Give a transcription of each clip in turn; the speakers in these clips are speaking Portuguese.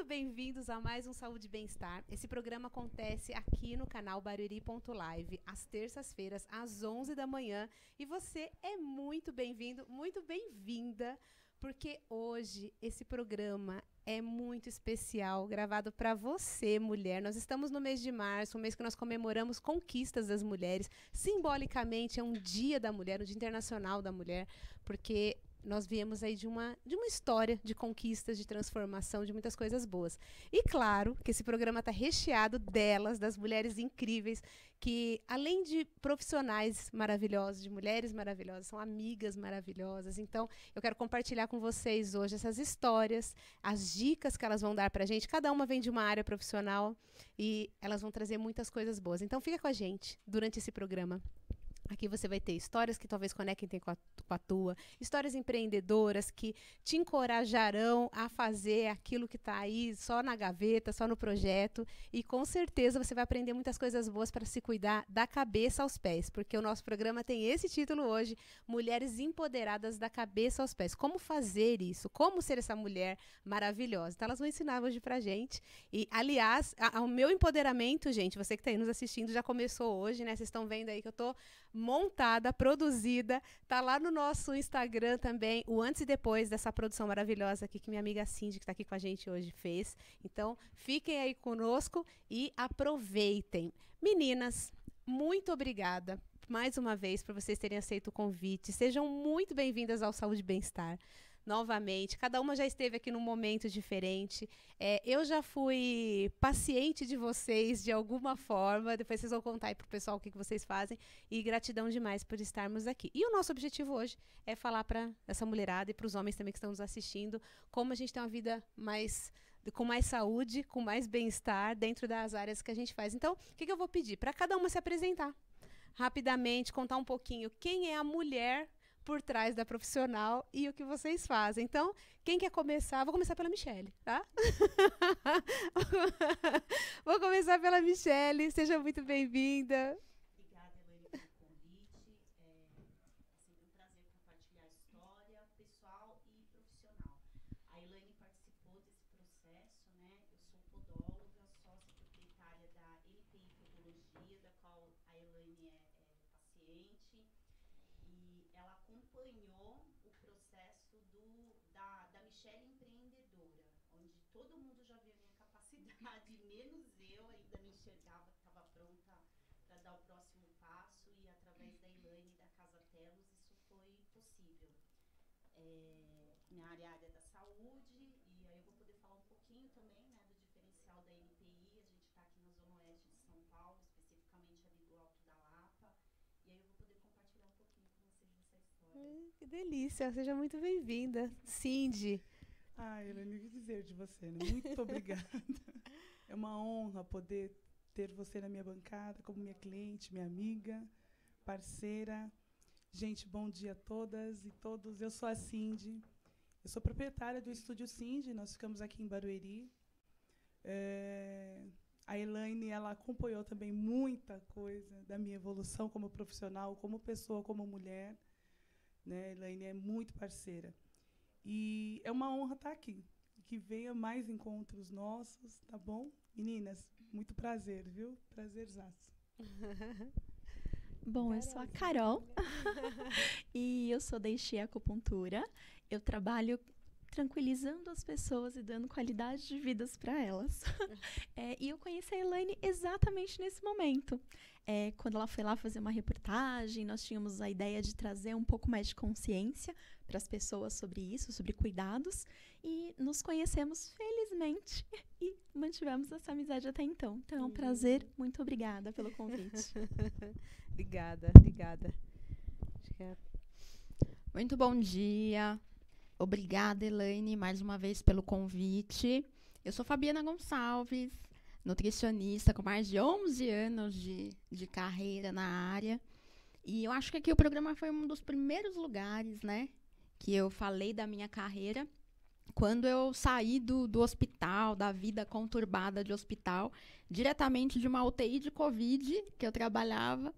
muito bem-vindos a mais um Saúde e Bem-Estar. Esse programa acontece aqui no canal Barueri.live, às terças-feiras, às 11 da manhã. E você é muito bem-vindo, muito bem-vinda, porque hoje esse programa é muito especial, gravado para você, mulher. Nós estamos no mês de março, um mês que nós comemoramos conquistas das mulheres. Simbolicamente, é um dia da mulher, um dia internacional da mulher, porque nós viemos aí de uma história de conquistas, de transformação, de muitas coisas boas. E claro que esse programa está recheado delas, das mulheres incríveis, que além de profissionais maravilhosos, de mulheres maravilhosas, são amigas maravilhosas. Então, eu quero compartilhar com vocês hoje essas histórias, as dicas que elas vão dar pra gente. Cada uma vem de uma área profissional e elas vão trazer muitas coisas boas. Então, fica com a gente durante esse programa. Aqui você vai ter histórias que talvez conectem com a tua, histórias empreendedoras que te encorajarão a fazer aquilo que está aí só na gaveta, só no projeto. E com certeza você vai aprender muitas coisas boas para se cuidar da cabeça aos pés, porque o nosso programa tem esse título hoje, Mulheres Empoderadas da Cabeça aos Pés. Como fazer isso? Como ser essa mulher maravilhosa? Então elas vão ensinar hoje pra gente. E, aliás, o meu empoderamento, gente, você que está aí nos assistindo, já começou hoje, né? Vocês estão vendo aí que eu tô montada, produzida, tá lá no nosso Instagram também, o antes e depois dessa produção maravilhosa aqui que minha amiga Cindy, que está aqui com a gente hoje, fez. Então, fiquem aí conosco e aproveitem. Meninas, muito obrigada mais uma vez por vocês terem aceito o convite. Sejam muito bem-vindas ao Saúde e Bem-Estar. Novamente, cada uma já esteve aqui num momento diferente. Eu já fui paciente de vocês de alguma forma. Depois vocês vão contar aí pro pessoal o que vocês fazem. E gratidão demais por estarmos aqui. E o nosso objetivo hoje é falar para essa mulherada e para os homens também que estão nos assistindo como a gente tem uma vida com mais saúde, com mais bem-estar dentro das áreas que a gente faz. Então, o que eu vou pedir? Para cada uma se apresentar rapidamente, contar um pouquinho quem é a mulher por trás da profissional e o que vocês fazem. Então, quem quer começar? Vou começar pela Michele, tá? Vou começar pela Michele. Seja muito bem-vinda. Obrigada, Elaine, pelo convite. É sempre um prazer compartilhar história pessoal e profissional. A Elaine participou desse processo, né? Eu sou podóloga, sócia proprietária da NPI Podologia, da qual a Elaine é paciente. E ela acompanhou o processo da Michele empreendedora, onde todo mundo já viu a minha capacidade, menos eu ainda me enxergava que estava pronta para dar o próximo passo, e através da Elaine e da Casa Telos isso foi possível. Minha área é a área da saúde, e aí eu vou poder falar um pouquinho também, né, do diferencial da NPI. A gente está aqui na Zona Oeste de São Paulo, especificamente ali do Alto da Lapa, e aí eu vou poder compartilhar um pouquinho com vocês dessa história. Que delícia, seja muito bem-vinda. Cindy. Elaine, o que dizer de você, né? Muito obrigada. É uma honra poder ter você na minha bancada como minha cliente, minha amiga, parceira. Gente, bom dia a todas e todos. Eu sou a Cindy. Eu sou proprietária do Estúdio Cindy. Nós ficamos aqui em Barueri. A Elaine, ela acompanhou também muita coisa da minha evolução como profissional, como pessoa, como mulher, né? A Elaine é muito parceira. E é uma honra estar aqui. Que venha mais encontros nossos, tá bom? Meninas, muito prazer, viu? Prazerzaço. Bom, eu sou a Carol e eu sou da Ixi Acupuntura. Eu trabalho tranquilizando as pessoas e dando qualidade de vidas para elas. E eu conheci a Elaine exatamente nesse momento. Quando ela foi lá fazer uma reportagem, nós tínhamos a ideia de trazer um pouco mais de consciência para as pessoas sobre isso, sobre cuidados, e nos conhecemos felizmente e mantivemos essa amizade até então. Então é um prazer, muito obrigada pelo convite. Obrigada. Muito bom dia. Obrigada, Elaine, mais uma vez pelo convite. Eu sou Fabiana Gonçalves, nutricionista com mais de 11 anos de carreira na área. E eu acho que aqui o programa foi um dos primeiros lugares, né, que eu falei da minha carreira, quando eu saí do hospital, da vida conturbada de hospital, diretamente de uma UTI de Covid que eu trabalhava,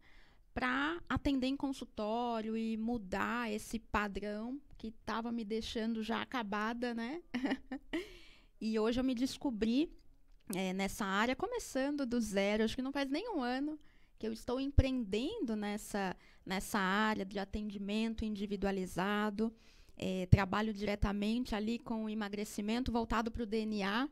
para atender em consultório e mudar esse padrão que estava me deixando já acabada, né? E hoje eu me descobri nessa área, começando do zero. Acho que não faz nem um ano que eu estou empreendendo nessa área de atendimento individualizado. Trabalho diretamente ali com o emagrecimento voltado para o DNA.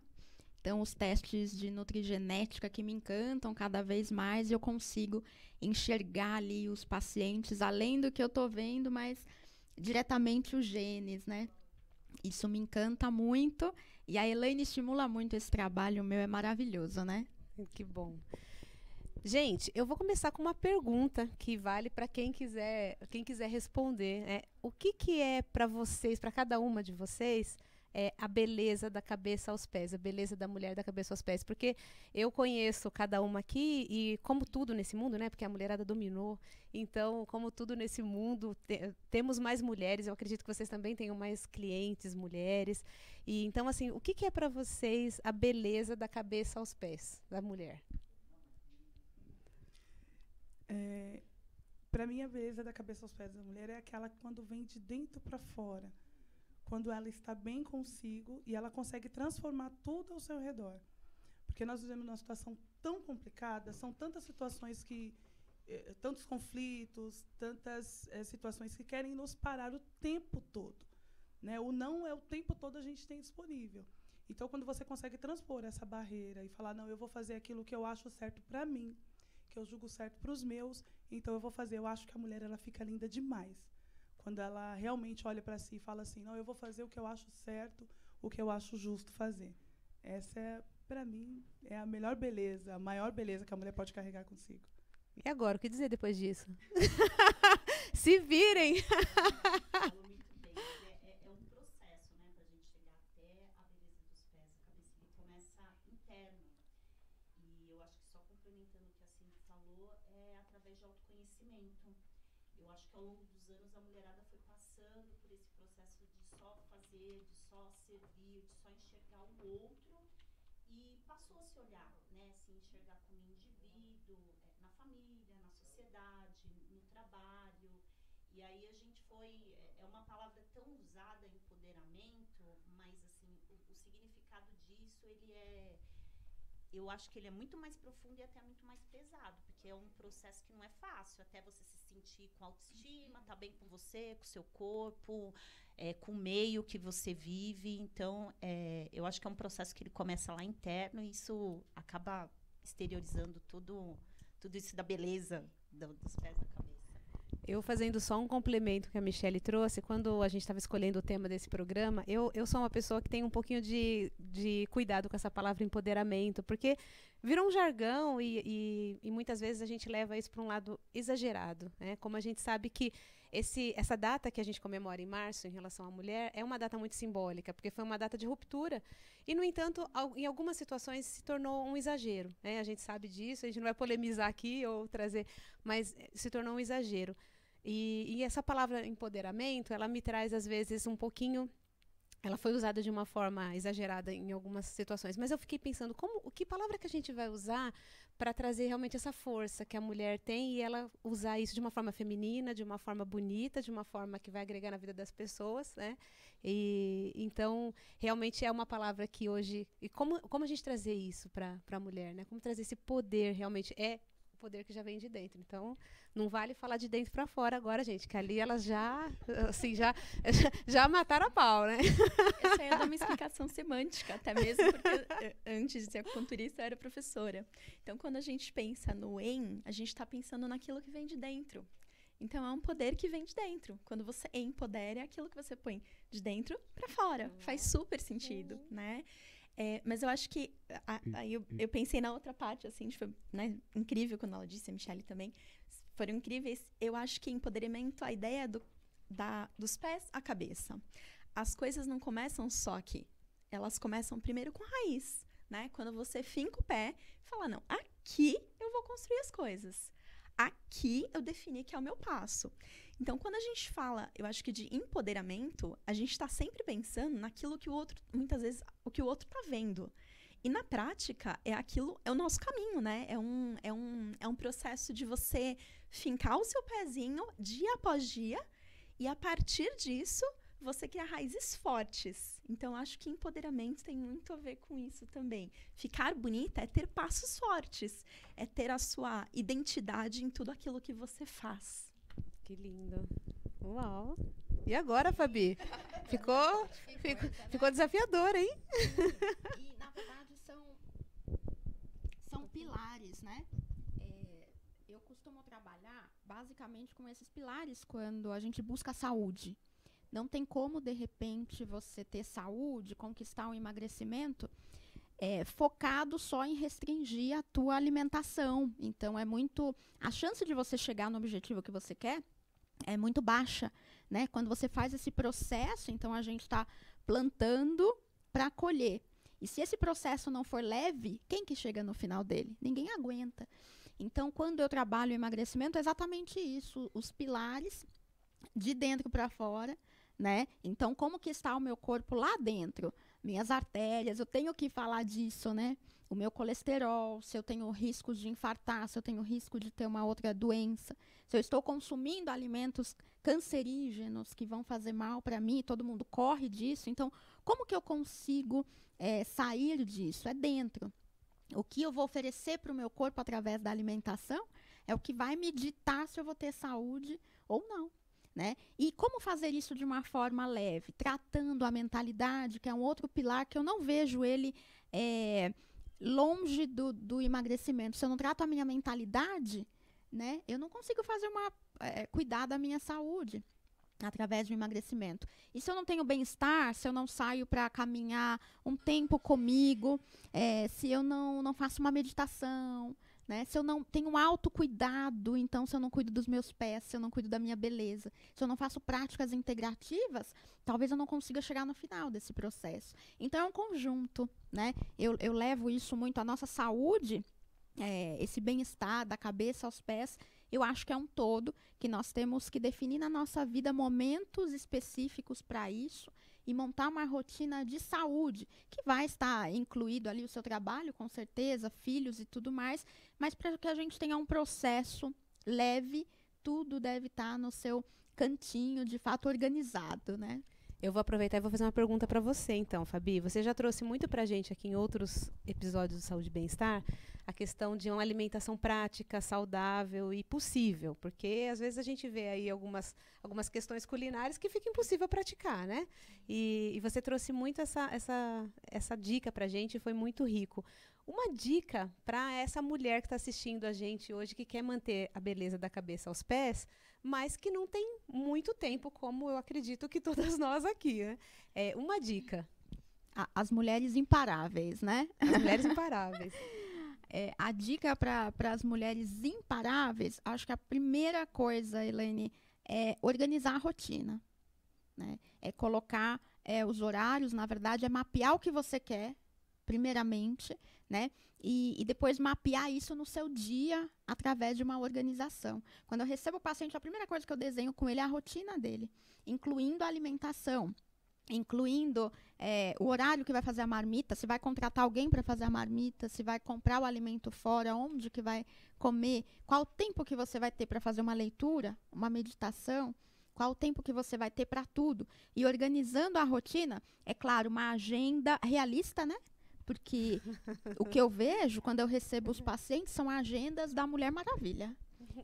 Então, os testes de nutrigenética que me encantam cada vez mais, eu consigo enxergar ali os pacientes, além do que eu estou vendo, mas diretamente os genes, né? Isso me encanta muito. E a Elaine estimula muito esse trabalho, o meu é maravilhoso, né? Que bom. Gente, eu vou começar com uma pergunta que vale para quem quiser responder. O que é para vocês, para cada uma de vocês, a beleza da cabeça aos pés, a beleza da mulher da cabeça aos pés? Porque eu conheço cada uma aqui e, como tudo nesse mundo, né? Porque a mulherada dominou. Então, como tudo nesse mundo, temos mais mulheres. Eu acredito que vocês também tenham mais clientes mulheres. E então, assim, o que é para vocês a beleza da cabeça aos pés da mulher? Para mim, a beleza da cabeça aos pés da mulher é aquela quando vem de dentro para fora. Quando ela está bem consigo e ela consegue transformar tudo ao seu redor. Porque nós vivemos uma situação tão complicada, são tantas situações tantos conflitos, tantas situações que querem nos parar o tempo todo. Né? O não é o tempo todo a gente tem disponível. Então, quando você consegue transpor essa barreira e falar, não, eu vou fazer aquilo que eu acho certo para mim, que eu julgo certo para os meus, então eu vou fazer. Eu acho que a mulher ela fica linda demais. Quando ela realmente olha para si e fala assim, não, eu vou fazer o que eu acho certo, o que eu acho justo fazer. Essa, para mim, é a melhor beleza, a maior beleza que a mulher pode carregar consigo. E agora, o que dizer depois disso? Se virem! Falou muito bem. É um processo, né, para a gente chegar até a beleza dos pés, a cabeça. Ele começa interno. E eu acho que só complementando o que a Cindy falou, é através de autoconhecimento. Eu acho que ao longo dos anos a mulherada foi passando por esse processo de só fazer, de só servir, de só enxergar o outro e passou a se olhar, né, se enxergar como indivíduo, na família, na sociedade, no trabalho. E aí a gente é uma palavra tão usada, empoderamento, mas assim, o significado disso, eu acho que ele é muito mais profundo e até muito mais pesado, porque é um processo que não é fácil, até você se sentir com autoestima, tá bem com você, com o seu corpo, com o meio que você vive. Então, eu acho que é um processo que ele começa lá interno e isso acaba exteriorizando tudo isso da beleza dos pés da cabeça. Eu fazendo só um complemento que a Michelle trouxe, quando a gente estava escolhendo o tema desse programa, eu sou uma pessoa que tem um pouquinho de cuidado com essa palavra empoderamento, porque virou um jargão e muitas vezes a gente leva isso para um lado exagerado, né? Como a gente sabe que essa data que a gente comemora em março em relação à mulher é uma data muito simbólica, porque foi uma data de ruptura e, no entanto, em algumas situações se tornou um exagero, né? A gente sabe disso, a gente não vai polemizar aqui ou trazer, mas se tornou um exagero. E essa palavra empoderamento, ela me traz, às vezes, um pouquinho... Ela foi usada de uma forma exagerada em algumas situações, mas eu fiquei pensando, que palavra que a gente vai usar para trazer realmente essa força que a mulher tem e ela usar isso de uma forma feminina, de uma forma bonita, de uma forma que vai agregar na vida das pessoas, né? E então, realmente é uma palavra que hoje... E como a gente trazer isso para a mulher, né? Como trazer esse poder realmente poder que já vem de dentro. Então, não vale falar de dentro para fora agora, gente, que ali elas já mataram a pau, né? Eu só ia dar uma explicação semântica, até mesmo porque antes de ser acupunturista eu era professora. Então, quando a gente pensa no a gente está pensando naquilo que vem de dentro. Então, é um poder que vem de dentro. Quando você empodera, é aquilo que você põe de dentro para fora. Faz super sentido, né? Mas eu acho que eu pensei na outra parte, assim, foi, né, incrível quando ela disse, a Michelle também, foram incríveis. Eu acho que empoderamento, a ideia dos pés à cabeça. As coisas não começam só aqui, elas começam primeiro com a raiz, né? Quando você finca o pé e fala, não, aqui eu vou construir as coisas. Aqui eu defini que é o meu passo. Então, quando a gente fala, eu acho que de empoderamento, a gente está sempre pensando naquilo que o outro, muitas vezes, o que o outro está vendo. E na prática, é o nosso caminho, né? É um processo de você fincar o seu pezinho dia após dia e, a partir disso, você cria raízes fortes. Então, acho que empoderamento tem muito a ver com isso também. Ficar bonita é ter passos fortes, é ter a sua identidade em tudo aquilo que você faz. Que lindo. Uau. E agora, Fabi? Ficou desafiador, hein? E, na verdade, são pilares, né? Eu costumo trabalhar basicamente com esses pilares quando a gente busca saúde. Não tem como, de repente, você ter saúde, conquistar um emagrecimento focado só em restringir a tua alimentação. Então, a chance de você chegar no objetivo que você quer é muito baixa, né? Quando você faz esse processo, então a gente está plantando para colher. E se esse processo não for leve, quem que chega no final dele? Ninguém aguenta. Então, quando eu trabalho emagrecimento, é exatamente isso, os pilares de dentro para fora, né? Então, como que está o meu corpo lá dentro? Minhas artérias, eu tenho que falar disso, né? O meu colesterol, se eu tenho risco de infartar, se eu tenho risco de ter uma outra doença, se eu estou consumindo alimentos cancerígenos que vão fazer mal para mim, todo mundo corre disso. Então, como que eu consigo sair disso? É dentro. O que eu vou oferecer para o meu corpo através da alimentação é o que vai me ditar se eu vou ter saúde ou não, né? E como fazer isso de uma forma leve? Tratando a mentalidade, que é um outro pilar que eu não vejo ele longe do emagrecimento. Se eu não trato a minha mentalidade, né, eu não consigo cuidar da minha saúde através do emagrecimento. E se eu não tenho bem-estar, se eu não saio para caminhar um tempo comigo, se eu não faço uma meditação, né, se eu não tenho um autocuidado, então se eu não cuido dos meus pés, se eu não cuido da minha beleza, se eu não faço práticas integrativas, talvez eu não consiga chegar no final desse processo. Então é um conjunto, né? Eu levo isso muito, a nossa saúde, esse bem-estar da cabeça aos pés, eu acho que é um todo que nós temos que definir na nossa vida momentos específicos para isso e montar uma rotina de saúde, que vai estar incluído ali o seu trabalho, com certeza, filhos e tudo mais, mas para que a gente tenha um processo leve, tudo deve estar no seu cantinho, de fato, organizado, né? Eu vou aproveitar e vou fazer uma pergunta para você, então, Fabi. Você já trouxe muito para a gente aqui em outros episódios do Saúde e Bem-Estar a questão de uma alimentação prática, saudável e possível, porque às vezes a gente vê aí algumas questões culinárias que fica impossível praticar, né? E você trouxe muito essa dica para a gente e foi muito rico. Uma dica para essa mulher que está assistindo a gente hoje, que quer manter a beleza da cabeça aos pés, mas que não tem muito tempo, como eu acredito que todas nós aqui, né? Uma dica. As mulheres imparáveis, né? As mulheres imparáveis. A dica para as mulheres imparáveis, acho que a primeira coisa, Elaine, é organizar a rotina, né? É colocar os horários, na verdade, é mapear o que você quer, primeiramente, né? E depois mapear isso no seu dia através de uma organização. Quando eu recebo o paciente, a primeira coisa que eu desenho com ele é a rotina dele, incluindo a alimentação, incluindo o horário que vai fazer a marmita, se vai contratar alguém para fazer a marmita, se vai comprar o alimento fora, onde que vai comer, qual o tempo que você vai ter para fazer uma leitura, uma meditação, qual o tempo que você vai ter para tudo. E organizando a rotina, é claro, uma agenda realista, né? Porque o que eu vejo quando eu recebo os pacientes são agendas da Mulher Maravilha.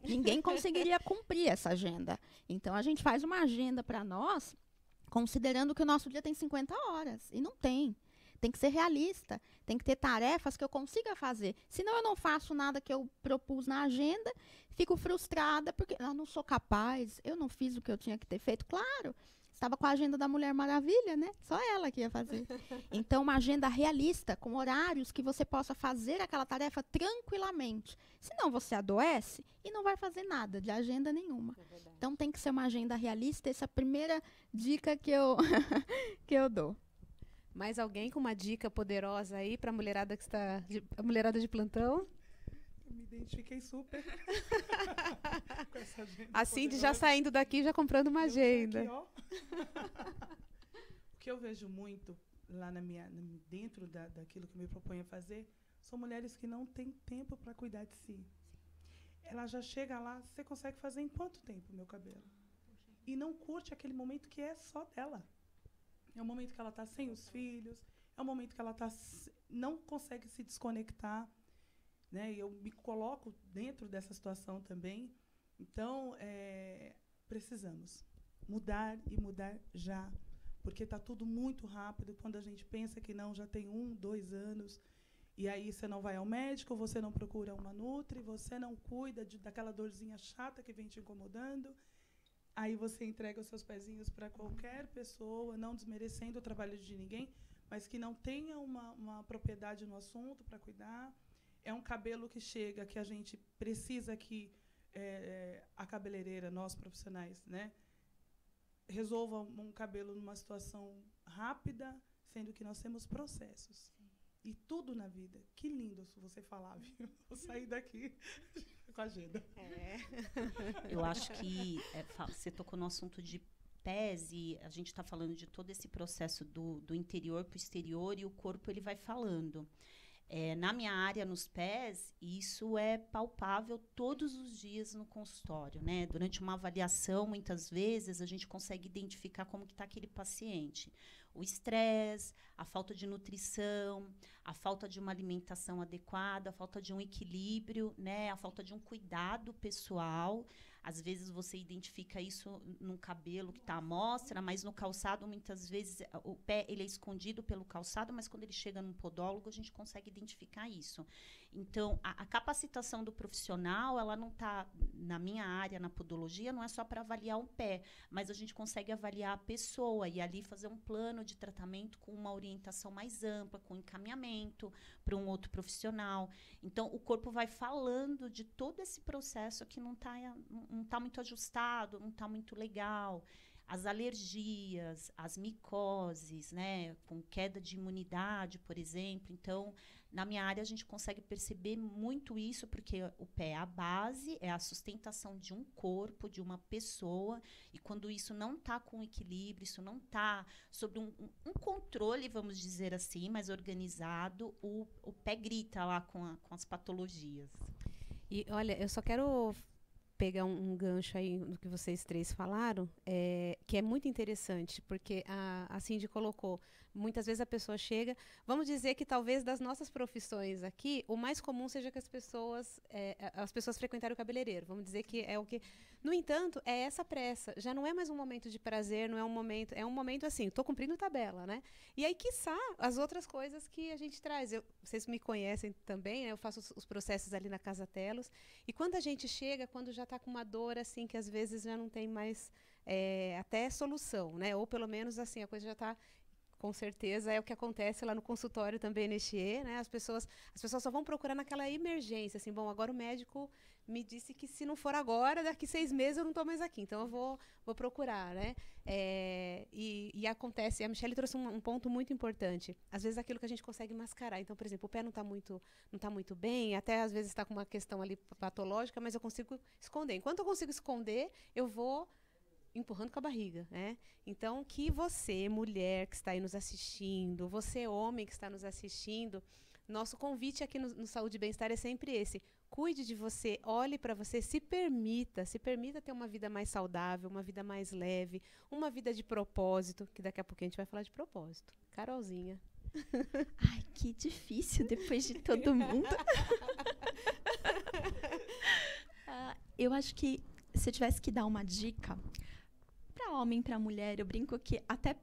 Ninguém conseguiria cumprir essa agenda. Então, a gente faz uma agenda para nós, considerando que o nosso dia tem 50 horas. E não tem. Tem que ser realista. Tem que ter tarefas que eu consiga fazer. Senão, eu não faço nada que eu propus na agenda, fico frustrada, porque eu não sou capaz, eu não fiz o que eu tinha que ter feito. Claro, estava com a agenda da Mulher Maravilha, né? Só ela que ia fazer. Então, uma agenda realista, com horários que você possa fazer aquela tarefa tranquilamente. Senão, você adoece e não vai fazer nada de agenda nenhuma. Então, tem que ser uma agenda realista. Essa é a primeira dica que eu, que eu dou. Mais alguém com uma dica poderosa aí para a mulherada a mulherada de plantão? Eu me identifiquei super com essa agenda A Cindy poderosa. já saindo daqui, já comprando uma agenda. Aqui, ó. O que eu vejo muito lá dentro daquilo que eu me proponho a fazer, são mulheres que não têm tempo para cuidar de si. Ela já chega lá, você consegue fazer em quanto tempo, meu cabelo? e não curte aquele momento que é só dela. É o momento que ela está sem os filhos, é o momento que ela não consegue se desconectar, né? E eu me coloco dentro dessa situação também. Então, precisamos mudar e mudar já, porque está tudo muito rápido. Quando a gente pensa que não, já tem 1, 2 anos, e aí você não vai ao médico, você não procura uma nutri, você não cuida daquela dorzinha chata que vem te incomodando. Aí você entrega os seus pezinhos para qualquer pessoa, não desmerecendo o trabalho de ninguém, mas que não tenha uma propriedade no assunto para cuidar. É um cabelo que chega, que a gente precisa que a cabeleireira, nós profissionais, né, resolva um cabelo numa situação rápida, sendo que nós temos processos. E tudo na vida. Que lindo você falar, viu? Vou sair daqui com a agenda. Eu acho que você tocou no assunto de pés e a gente está falando de todo esse processo do interior para o exterior e o corpo ele vai falando. Na minha área, nos pés, isso é palpável todos os dias no consultório, né? Durante uma avaliação, muitas vezes, a gente consegue identificar como que está aquele paciente. O estresse, a falta de nutrição, a falta de uma alimentação adequada, a falta de um equilíbrio, né? A falta de um cuidado pessoal. Às vezes você identifica isso no cabelo que está à mostra, mas no calçado, muitas vezes, o pé ele é escondido pelo calçado, mas quando ele chega num podólogo, a gente consegue identificar isso. Então, a capacitação do profissional, ela não está, na minha área, na podologia, não é só para avaliar um pé, mas a gente consegue avaliar a pessoa e ali fazer um plano de tratamento com uma orientação mais ampla, com encaminhamento para um outro profissional. Então, o corpo vai falando de todo esse processo que não está muito ajustado, não está muito legal. As alergias, as micoses, né, com queda de imunidade, por exemplo. Então, na minha área, a gente consegue perceber muito isso, porque o pé é a base, é a sustentação de um corpo, de uma pessoa, e quando isso não está com equilíbrio, isso não está sob um controle, vamos dizer assim, mais organizado, o pé grita lá com as patologias. E, olha, eu só quero pegar um gancho aí no que vocês três falaram, que é muito interessante, porque a Cindy colocou, muitas vezes a pessoa chega, vamos dizer que talvez das nossas profissões aqui, o mais comum seja que as pessoas frequentarem o cabeleireiro, vamos dizer que é o que... No entanto, é essa pressa, já não é mais um momento de prazer, não é um momento assim, estou cumprindo tabela, né? E aí, quiçá, as outras coisas que a gente traz. Vocês me conhecem também, né? Eu faço os processos ali na Casa Telos, e quando a gente chega, quando já está com uma dor, assim, que às vezes já não tem mais até solução, né? Ou pelo menos, assim, a coisa já está... Com certeza é o que acontece lá no consultório também neste né? As pessoas só vão procurar naquela emergência, assim, bom, agora o médico me disse que se não for agora, daqui 6 meses eu não estou mais aqui, então eu vou procurar, né? E acontece, a Michelle trouxe um ponto muito importante, às vezes aquilo que a gente consegue mascarar, então, por exemplo, o pé não está muito bem, até às vezes está com uma questão ali patológica, mas eu consigo esconder. Enquanto eu consigo esconder, eu vou empurrando com a barriga, né? Então, que você, mulher que está aí nos assistindo, você, homem que está nos assistindo, nosso convite aqui no Saúde e Bem-Estar é sempre esse. Cuide de você, olhe para você, se permita ter uma vida mais saudável, uma vida mais leve, uma vida de propósito, que daqui a pouco a gente vai falar de propósito. Carolzinha. Ai, que difícil depois de todo mundo. Eu acho que se eu tivesse que dar uma dica para homem, para mulher, eu brinco que até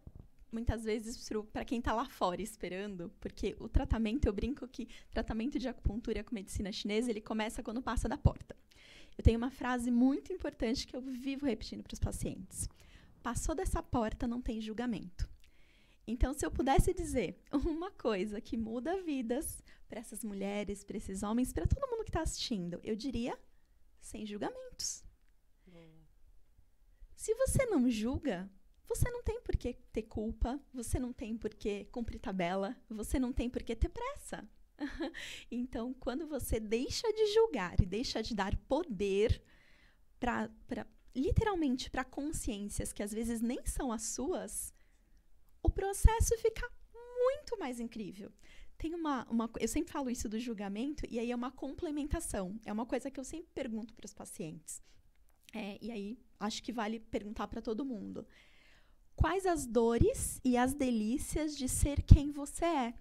muitas vezes para quem está lá fora esperando, porque o tratamento, eu brinco que tratamento de acupuntura com medicina chinesa, ele começa quando passa da porta. Eu tenho uma frase muito importante que eu vivo repetindo para os pacientes. Passou dessa porta, não tem julgamento. Então, se eu pudesse dizer uma coisa que muda vidas para essas mulheres, para esses homens, para todo mundo que está assistindo, eu diria sem julgamentos. Se você não julga, você não tem por que ter culpa, você não tem por que cumprir tabela, você não tem por que ter pressa. Então, quando você deixa de julgar e deixa de dar poder literalmente para consciências que às vezes nem são as suas, o processo fica muito mais incrível. Tem eu sempre falo isso do julgamento, e aí é uma complementação. É uma coisa que eu sempre pergunto para os pacientes. E aí, acho que vale perguntar para todo mundo. Quais as dores e as delícias de ser quem você é?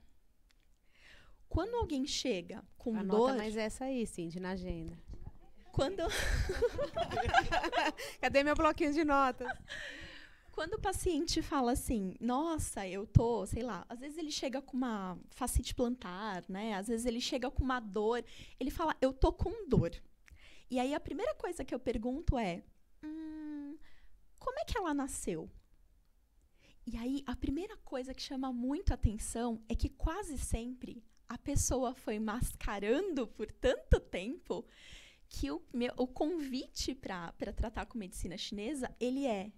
Quando alguém chega com Anota dor... mais essa aí, Cindy, na agenda. Quando... Cadê meu bloquinho de notas? Quando o paciente fala assim, nossa, eu tô, sei lá, às vezes ele chega com uma fascite plantar, né? Às vezes ele chega com uma dor, ele fala, eu tô com dor. E aí a primeira coisa que eu pergunto é, como é que ela nasceu? E aí a primeira coisa que chama muito atenção é que quase sempre a pessoa foi mascarando por tanto tempo que o convite para tratar com medicina chinesa, ele é: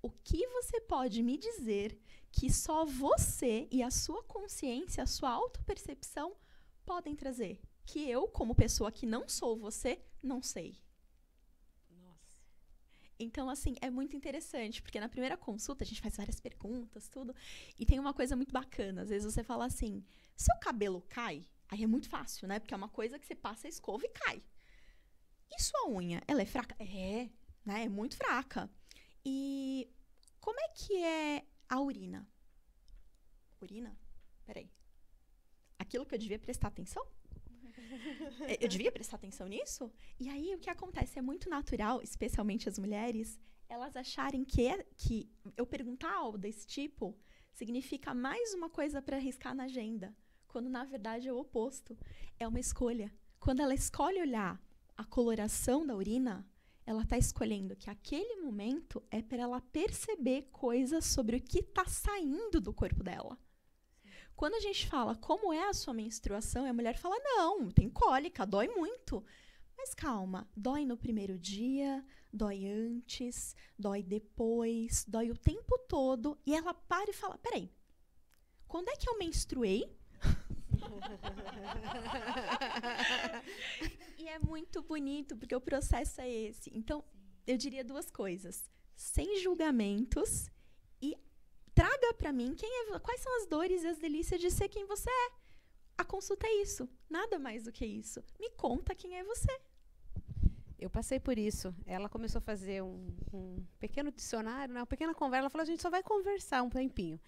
o que você pode me dizer que só você e a sua consciência, a sua autopercepção podem trazer? Que eu, como pessoa que não sou você, não sei. Nossa. Então, assim, é muito interessante, porque na primeira consulta a gente faz várias perguntas, tudo, e tem uma coisa muito bacana. Às vezes você fala assim, seu cabelo cai? Aí é muito fácil, né? Porque é uma coisa que você passa a escova e cai. E sua unha, ela é fraca? Né? É muito fraca. E como é que é a urina? Urina? Peraí. Aquilo que eu devia prestar atenção? Eu devia prestar atenção nisso? E aí, o que acontece? É muito natural, especialmente as mulheres, elas acharem que eu perguntar algo desse tipo significa mais uma coisa para arriscar na agenda, quando, na verdade, é o oposto. É uma escolha. Quando ela escolhe olhar a coloração da urina, ela está escolhendo que aquele momento é para ela perceber coisas sobre o que está saindo do corpo dela. Quando a gente fala como é a sua menstruação, a mulher fala, não, tem cólica, dói muito. Mas calma, dói no primeiro dia, dói antes, dói depois, dói o tempo todo. E ela para e fala, peraí, quando é que eu menstruei? E é muito bonito, porque o processo é esse. Então, eu diria duas coisas. Sem julgamentos e traga para mim quais são as dores e as delícias de ser quem você é. A consulta é isso, nada mais do que isso. Me conta quem é você. Eu passei por isso. Ela começou a fazer um pequeno dicionário, né, uma pequena conversa. Ela falou, a gente só vai conversar um tempinho.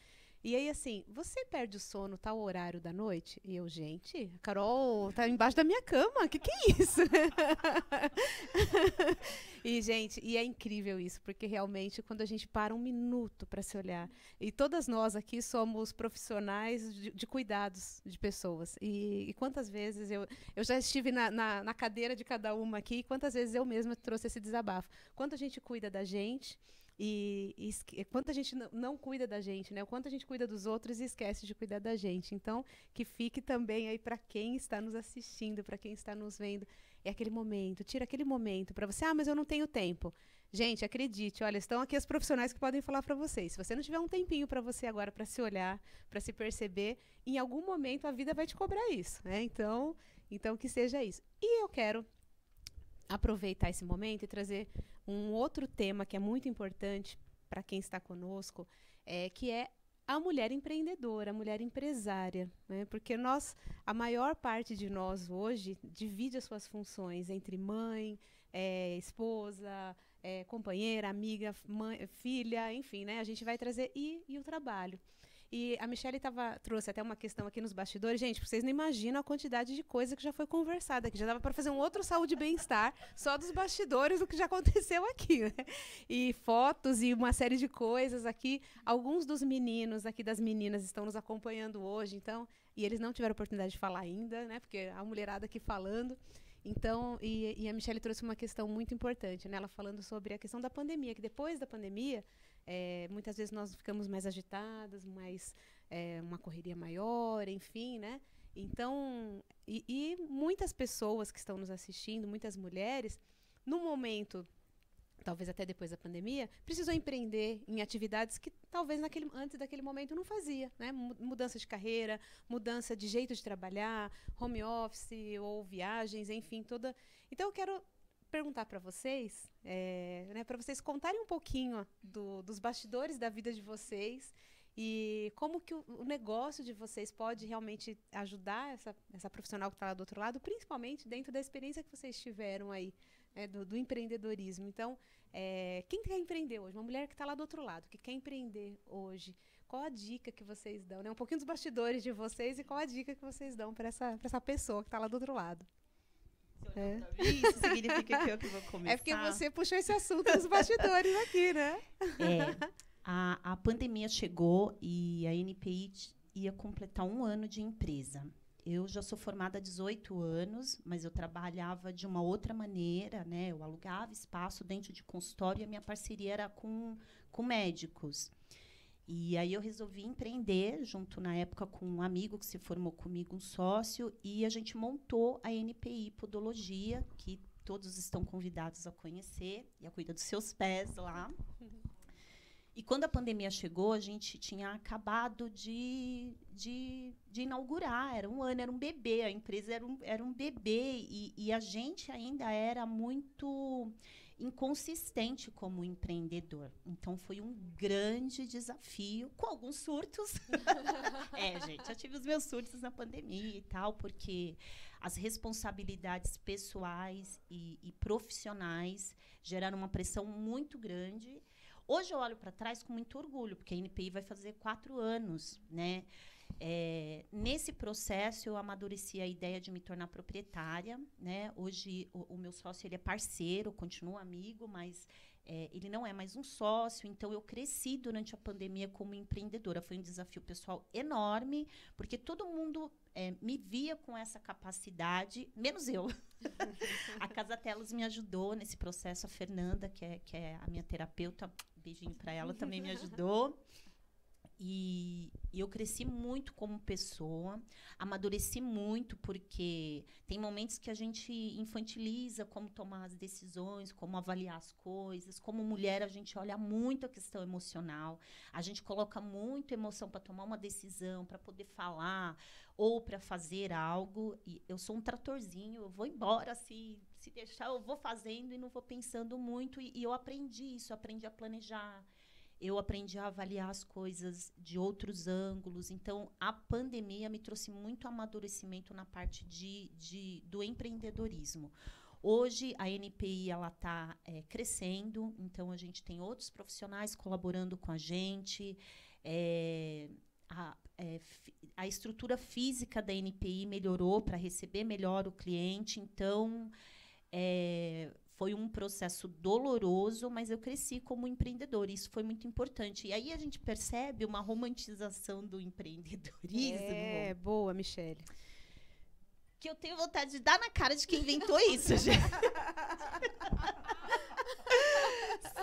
E aí, assim, você perde o sono tal horário da noite? E eu, gente, a Carol tá embaixo da minha cama, que é isso? E, gente, e é incrível isso, porque realmente quando a gente para um minuto para se olhar, e todas nós aqui somos profissionais de cuidados de pessoas, e quantas vezes eu já estive na cadeira de cada uma aqui, e quantas vezes eu mesma trouxe esse desabafo. Quanto a gente cuida da gente, e quanto a gente não cuida da gente, né? O quanto a gente cuida dos outros e esquece de cuidar da gente. Então, que fique também aí para quem está nos assistindo, para quem está nos vendo, é aquele momento, tira aquele momento para você, mas eu não tenho tempo. Gente, acredite, olha, estão aqui as profissionais que podem falar para vocês. Se você não tiver um tempinho para você agora, para se olhar, para se perceber, em algum momento a vida vai te cobrar isso, né? Então que seja isso. E eu quero aproveitar esse momento e trazer um outro tema que é muito importante para quem está conosco, que é a mulher empreendedora, a mulher empresária, né? Porque a maior parte de nós hoje divide as suas funções entre mãe, esposa, companheira, amiga, mãe, filha, enfim, né? A gente vai trazer e o trabalho. E a Michelle trouxe até uma questão aqui nos bastidores. Gente, vocês não imaginam a quantidade de coisa que já foi conversada aqui. Já dava para fazer um outro saúde e bem-estar só dos bastidores do que já aconteceu aqui, né? E fotos e uma série de coisas aqui. Alguns dos meninos aqui, das meninas, estão nos acompanhando hoje, então, e eles não tiveram oportunidade de falar ainda, né? Porque a mulherada aqui falando. Então, e a Michelle trouxe uma questão muito importante, né? Ela falando sobre a questão da pandemia, que depois da pandemia, muitas vezes nós ficamos mais agitadas, uma correria maior, enfim, né? Então, e muitas pessoas que estão nos assistindo, muitas mulheres, no momento, talvez até depois da pandemia, precisam empreender em atividades que talvez antes daquele momento não fazia, né? Mudança de carreira, mudança de jeito de trabalhar, home office ou viagens, enfim, toda. Então eu quero perguntar para vocês, né, para vocês contarem um pouquinho dos bastidores da vida de vocês e como que o negócio de vocês pode realmente ajudar essa profissional que está lá do outro lado, principalmente dentro da experiência que vocês tiveram aí do empreendedorismo. Então, quem quer empreender hoje? Uma mulher que está lá do outro lado, que quer empreender hoje. Qual a dica que vocês dão? Né? Um pouquinho dos bastidores de vocês e qual a dica que vocês dão para essa pessoa que está lá do outro lado? Isso significa que eu que vou começar. É porque você puxou esse assunto nos bastidores aqui, né? A pandemia chegou e a NPI ia completar 1 ano de empresa. Eu já sou formada há 18 anos, mas eu trabalhava de uma outra maneira, né? Eu alugava espaço dentro de consultório e a minha parceria era com médicos. E aí eu resolvi empreender, junto na época com um amigo que se formou comigo, um sócio, e a gente montou a NPI Podologia, que todos estão convidados a conhecer, e a cuida dos seus pés lá. E quando a pandemia chegou, a gente tinha acabado de inaugurar, era 1 ano, era um bebê, a empresa era um bebê, e a gente ainda era muito inconsistente como empreendedor. Então, foi um grande desafio, com alguns surtos. Gente, eu tive os meus surtos na pandemia e tal, porque as responsabilidades pessoais e profissionais geraram uma pressão muito grande. Hoje eu olho para trás com muito orgulho, porque a NPI vai fazer 4 anos, né? Nesse processo, eu amadureci a ideia de me tornar proprietária, né? Hoje, o meu sócio ele é parceiro, continua amigo, mas ele não é mais um sócio. Então, eu cresci durante a pandemia como empreendedora. Foi um desafio pessoal enorme, porque todo mundo me via com essa capacidade, menos eu. A Casa Telos me ajudou nesse processo. A Fernanda, que é a minha terapeuta, beijinho para ela, também me ajudou. E eu cresci muito como pessoa, amadureci muito, porque tem momentos que a gente infantiliza como tomar as decisões, como avaliar as coisas. Como mulher, a gente olha muito a questão emocional, a gente coloca muita emoção para tomar uma decisão, para poder falar ou para fazer algo. E eu sou um tratorzinho, eu vou embora, se deixar, eu vou fazendo e não vou pensando muito. E eu aprendi isso, aprendi a planejar. Eu aprendi a avaliar as coisas de outros ângulos. Então, a pandemia me trouxe muito amadurecimento na parte do empreendedorismo. Hoje, a NPI está crescendo, então a gente tem outros profissionais colaborando com a gente. A estrutura física da NPI melhorou para receber melhor o cliente. Então, foi um processo doloroso, mas eu cresci como empreendedora. Isso foi muito importante. E aí a gente percebe uma romantização do empreendedorismo. Boa, Michele. Que eu tenho vontade de dar na cara de quem inventou isso, gente.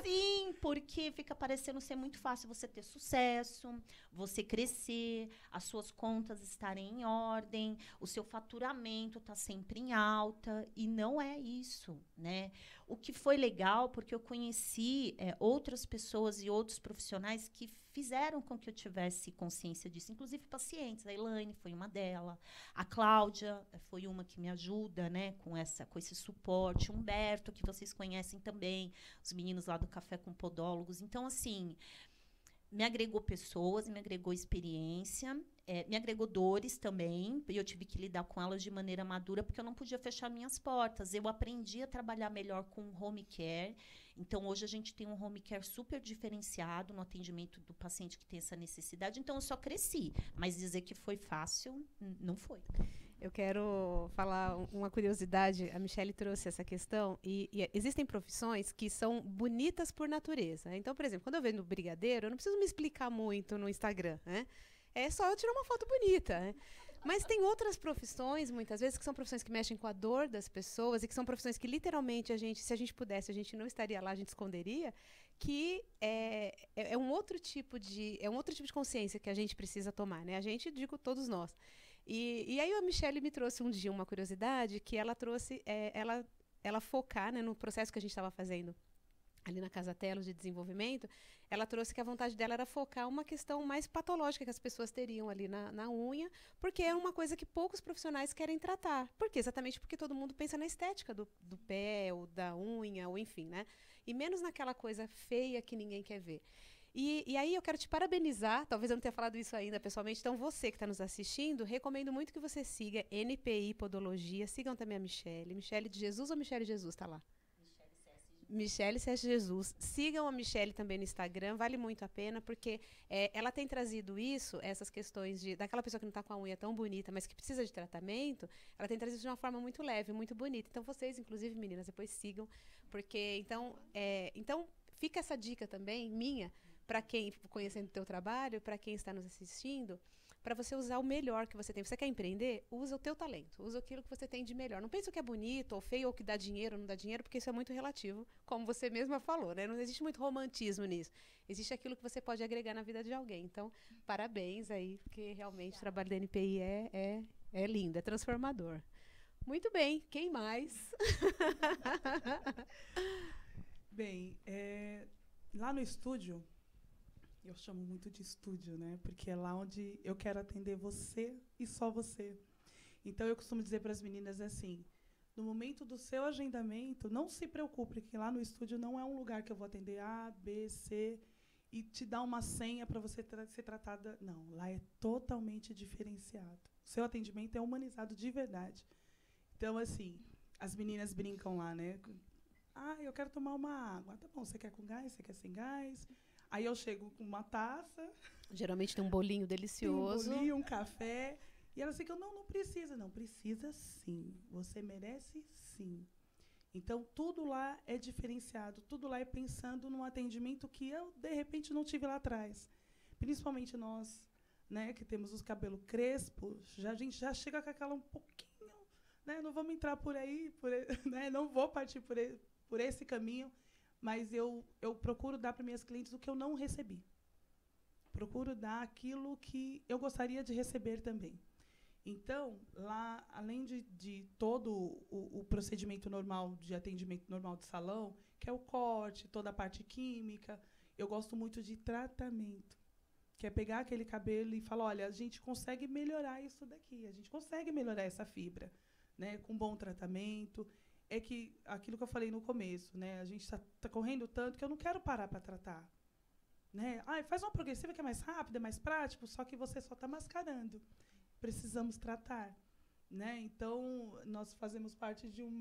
Sim, porque fica parecendo ser muito fácil você ter sucesso, você crescer, as suas contas estarem em ordem, o seu faturamento está sempre em alta, e não é isso, né? O que foi legal, porque eu conheci outras pessoas e outros profissionais que fizeram com que eu tivesse consciência disso, inclusive pacientes. A Elaine foi uma delas, a Cláudia foi uma que me ajuda, né, com esse suporte, o Humberto, que vocês conhecem também, os meninos lá do Café com Podólogos. Então, assim, me agregou pessoas, me agregou experiência, me agregou dores também, e eu tive que lidar com elas de maneira madura, porque eu não podia fechar minhas portas. Eu aprendi a trabalhar melhor com home care. Então, hoje a gente tem um home care super diferenciado no atendimento do paciente que tem essa necessidade. Então, eu só cresci. Mas dizer que foi fácil, não foi. Eu quero falar uma curiosidade. A Michele trouxe essa questão. E existem profissões que são bonitas por natureza. Então, por exemplo, quando eu vendo brigadeiro, eu não preciso me explicar muito no Instagram, né? É só eu tirar uma foto bonita, né? Mas tem outras profissões, muitas vezes, que são profissões que mexem com a dor das pessoas e que são profissões que, literalmente, se a gente pudesse, a gente não estaria lá, a gente esconderia, que é um outro tipo de consciência que a gente precisa tomar, né? A gente, digo, todos nós. E aí a Michele me trouxe um dia uma curiosidade que ela trouxe, ela focar, né, no processo que a gente estava fazendo ali na Casa Telos de desenvolvimento. Ela trouxe que a vontade dela era focar uma questão mais patológica que as pessoas teriam ali na unha, porque é uma coisa que poucos profissionais querem tratar. Por quê? Exatamente porque todo mundo pensa na estética do pé, ou da unha, ou enfim, né? E menos naquela coisa feia que ninguém quer ver. E aí eu quero te parabenizar, talvez eu não tenha falado isso ainda pessoalmente, então você que está nos assistindo, recomendo muito que você siga NPI Podologia, sigam também a Michele de Jesus ou Michele de Jesus, tá lá? Michele Sérgio Jesus. Sigam a Michele também no Instagram, vale muito a pena, porque ela tem trazido isso, essas questões daquela pessoa que não está com a unha tão bonita, mas que precisa de tratamento, ela tem trazido isso de uma forma muito leve, muito bonita. Então, vocês, inclusive, meninas, depois sigam, porque, então fica essa dica também, minha, para quem, conhecendo o teu trabalho, para quem está nos assistindo, para você usar o melhor que você tem. Você quer empreender? Usa o teu talento. Usa aquilo que você tem de melhor. Não pense o que é bonito, ou feio, ou que dá dinheiro, ou não dá dinheiro, porque isso é muito relativo, como você mesma falou, né? Não existe muito romantismo nisso. Existe aquilo que você pode agregar na vida de alguém. Então, parabéns aí, porque realmente o trabalho da NPI é lindo, é transformador. Muito bem. Quem mais? Bem, lá no estúdio, eu chamo muito de estúdio, né? Porque é lá onde eu quero atender você e só você. Então, eu costumo dizer para as meninas assim, no momento do seu agendamento, não se preocupe, que lá no estúdio não é um lugar que eu vou atender A, B, C e te dar uma senha para você ser tratada. Não, lá é totalmente diferenciado. O seu atendimento é humanizado de verdade. Então, assim, as meninas brincam lá, né? Eu quero tomar uma água. Tá bom, você quer com gás? Você quer sem gás? Aí eu chego com uma taça. Geralmente tem um bolinho delicioso. Tem um bolinho, um café. E ela fica, não precisa. Não, precisa sim. Você merece sim. Então, tudo lá é diferenciado. Tudo lá é pensando num atendimento que eu, de repente, não tive lá atrás. Principalmente nós, né, que temos os cabelos crespos, a gente já chega com aquela um pouquinho, né, não vamos entrar por aí, né, não vou partir por esse caminho. Mas eu procuro dar para minhas clientes o que eu não recebi. Procuro dar aquilo que eu gostaria de receber também. Então, lá, além de todo o procedimento normal, de atendimento normal de salão, que é o corte, toda a parte química, eu gosto muito de tratamento, que é pegar aquele cabelo e falar, olha, a gente consegue melhorar isso daqui, a gente consegue melhorar essa fibra, né, com bom tratamento. É que aquilo que eu falei no começo, né? A gente tá correndo tanto que eu não quero parar para tratar. Né? Faz uma progressiva que é mais rápida, é mais prático, só que você só está mascarando. Precisamos tratar. Né? Então, nós fazemos parte de um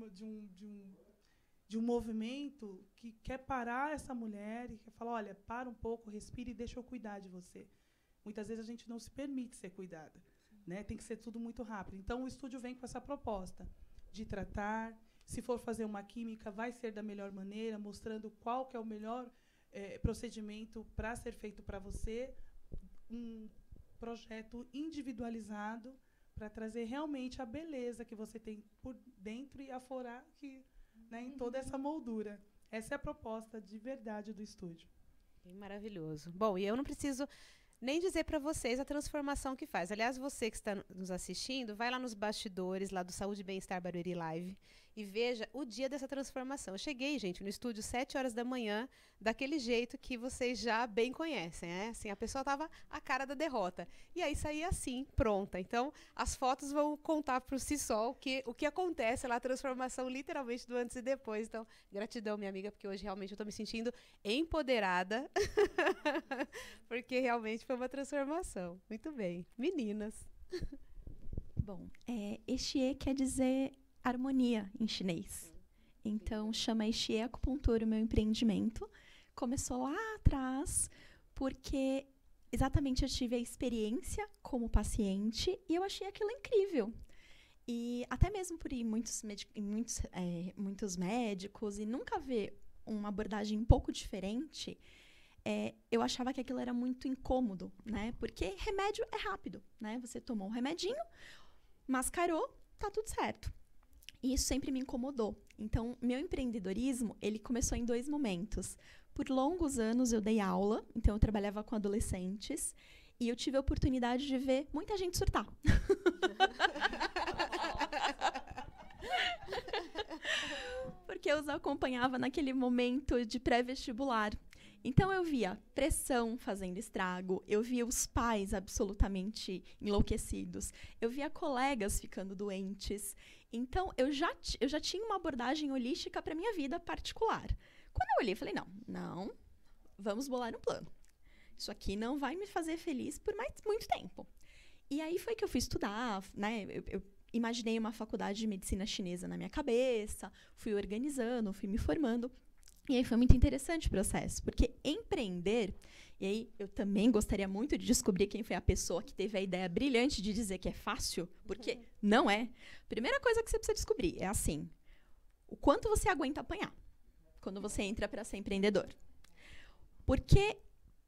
movimento que quer parar essa mulher e quer falar, olha, para um pouco, respire e deixa eu cuidar de você. Muitas vezes a gente não se permite ser cuidada. Né? Tem que ser tudo muito rápido. Então, o estúdio vem com essa proposta de tratar. Se for fazer uma química, vai ser da melhor maneira, mostrando qual que é o melhor procedimento para ser feito para você. Um projeto individualizado para trazer realmente a beleza que você tem por dentro e aflorar aqui, né, em toda essa moldura. Essa é a proposta de verdade do estúdio. Maravilhoso. Bom, e eu não preciso nem dizer para vocês a transformação que faz. Aliás, você que está nos assistindo, vai lá nos bastidores lá do Saúde e Bem-Estar Barueri Live e veja o dia dessa transformação. Eu cheguei, gente, no estúdio 7 horas da manhã, daquele jeito que vocês já bem conhecem, né? Assim, a pessoa estava a cara da derrota. E aí saía assim, pronta. Então, as fotos vão contar por si só o que acontece lá, a transformação literalmente do antes e depois. Então, gratidão, minha amiga, porque hoje realmente eu estou me sentindo empoderada, porque realmente foi uma transformação. Muito bem. Meninas. Bom, Exie quer dizer harmonia em chinês. Então, chama Exie Acupuntura o meu empreendimento. Começou lá atrás, porque exatamente eu tive a experiência como paciente e eu achei aquilo incrível. E até mesmo por ir em muitos médicos e nunca ver uma abordagem um pouco diferente, eu achava que aquilo era muito incômodo, né? Porque remédio é rápido, né? Você tomou um remedinho, mascarou, tá tudo certo. E isso sempre me incomodou. Então, meu empreendedorismo, ele começou em 2 momentos. Por longos anos eu dei aula, então eu trabalhava com adolescentes, e eu tive a oportunidade de ver muita gente surtar. Porque eu os acompanhava naquele momento de pré-vestibular. Então, eu via pressão fazendo estrago, eu via os pais absolutamente enlouquecidos, eu via colegas ficando doentes. Então, eu já tinha uma abordagem holística para a minha vida particular. Quando eu olhei, eu falei, não, vamos bolar um plano. Isso aqui não vai me fazer feliz por muito tempo. E aí foi que eu fui estudar, né? Eu imaginei uma faculdade de medicina chinesa na minha cabeça, fui organizando, fui me formando. E aí foi muito interessante o processo, porque empreender, e aí eu também gostaria muito de descobrir quem foi a pessoa que teve a ideia brilhante de dizer que é fácil, porque não é. Primeira coisa que você precisa descobrir é assim, o quanto você aguenta apanhar quando você entra para ser empreendedor. Porque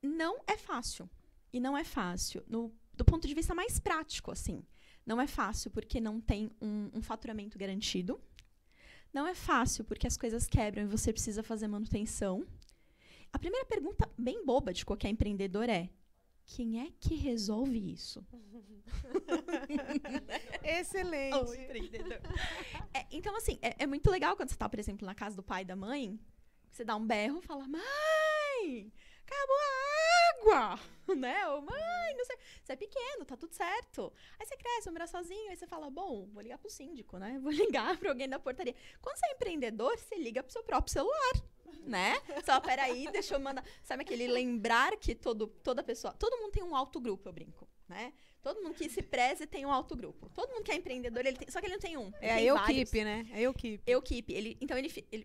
não é fácil. E não é fácil do ponto de vista mais prático, assim. Não é fácil porque não tem um faturamento garantido. Não é fácil porque as coisas quebram e você precisa fazer manutenção. A primeira pergunta, bem boba de qualquer empreendedor é: quem é que resolve isso? Excelente. O empreendedor. Então, assim, é muito legal quando você está, por exemplo, na casa do pai e da mãe, você dá um berro e fala: mãe, acabou a água! Né? Ou, mãe, não sei. Você é pequeno, tá tudo certo. Aí você cresce, vai morar sozinho, aí você fala: bom, vou ligar pro síndico, né? Vou ligar pra alguém da portaria. Quando você é empreendedor, você liga pro seu próprio celular, né? Só, peraí, deixa eu mandar. Sabe aquele lembrar que toda pessoa. Todo mundo tem um autogrupo, eu brinco, né? Todo mundo que se preze tem um autogrupo. Todo mundo que é empreendedor, só que ele não tem um. É a Equipe, né? É a Equipe. Equipe. Então,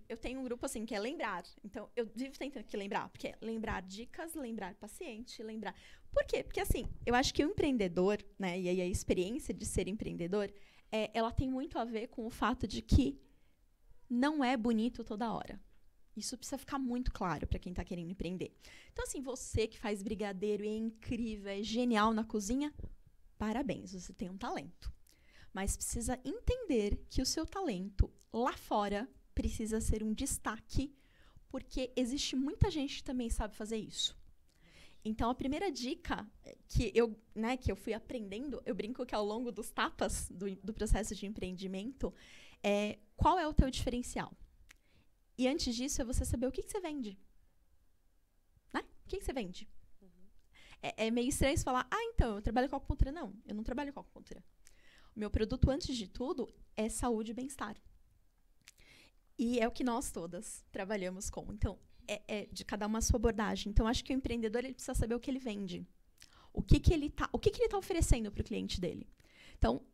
eu tenho um grupo, assim, que é lembrar. Então, eu vivo tentando que lembrar. Porque é lembrar dicas, lembrar paciente, lembrar... Por quê? Porque, assim, eu acho que o empreendedor, né? E aí a experiência de ser empreendedor, ela tem muito a ver com o fato de que não é bonito toda hora. Isso precisa ficar muito claro para quem está querendo empreender. Então, assim, você que faz brigadeiro e é incrível, é genial na cozinha, parabéns, você tem um talento. Mas precisa entender que o seu talento lá fora precisa ser um destaque, porque existe muita gente que também sabe fazer isso. Então, a primeira dica que eu fui aprendendo, eu brinco que ao longo dos tapas do processo de empreendimento, é qual é o teu diferencial? E antes disso, é você saber o que você vende. Né? O que você vende? É meio estranho você falar: então, eu trabalho com acupuntura. Não, eu não trabalho com acupuntura. O meu produto, antes de tudo, é saúde e bem-estar. E é o que nós todas trabalhamos com. Então, é de cada uma a sua abordagem. Então, acho que o empreendedor ele precisa saber o que ele vende. O que ele tá oferecendo para o cliente dele. Então,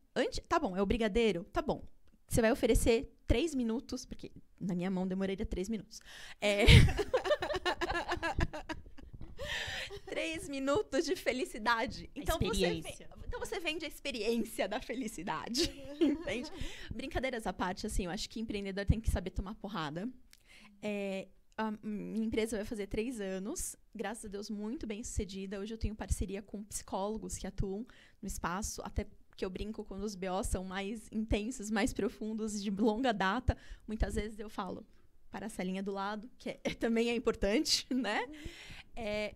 tá bom, é o brigadeiro? Tá bom. Você vai oferecer 3 minutos, porque na minha mão demoraria 3 minutos. 3 minutos de felicidade. Então você vende a experiência da felicidade. Entende? Brincadeiras à parte, assim, eu acho que empreendedor tem que saber tomar porrada. A minha empresa vai fazer 3 anos, graças a Deus, muito bem sucedida. Hoje eu tenho parceria com psicólogos que atuam no espaço, até que eu brinco quando os BOs são mais intensos, mais profundos, de longa data. Muitas vezes eu falo para a salinha do lado, que também é importante, né?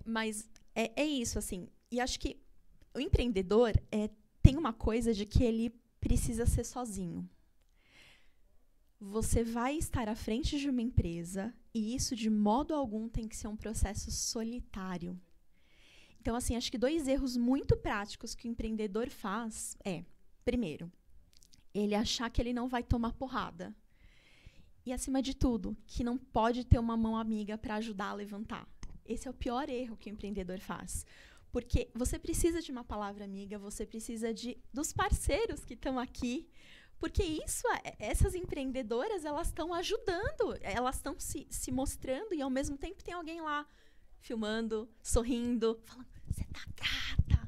Mas é isso, assim. E acho que o empreendedor tem uma coisa de que ele precisa ser sozinho. Você vai estar à frente de uma empresa e isso, de modo algum, tem que ser um processo solitário. Então, assim, acho que 2 erros muito práticos que o empreendedor faz primeiro, ele achar que ele não vai tomar porrada. E, acima de tudo, que não pode ter uma mão amiga para ajudar a levantar. Esse é o pior erro que o empreendedor faz. Porque você precisa de uma palavra amiga, você precisa dos parceiros que estão aqui. Porque essas empreendedoras, elas estão ajudando, elas estão se mostrando e, ao mesmo tempo, tem alguém lá filmando, sorrindo, falando: você tá gata.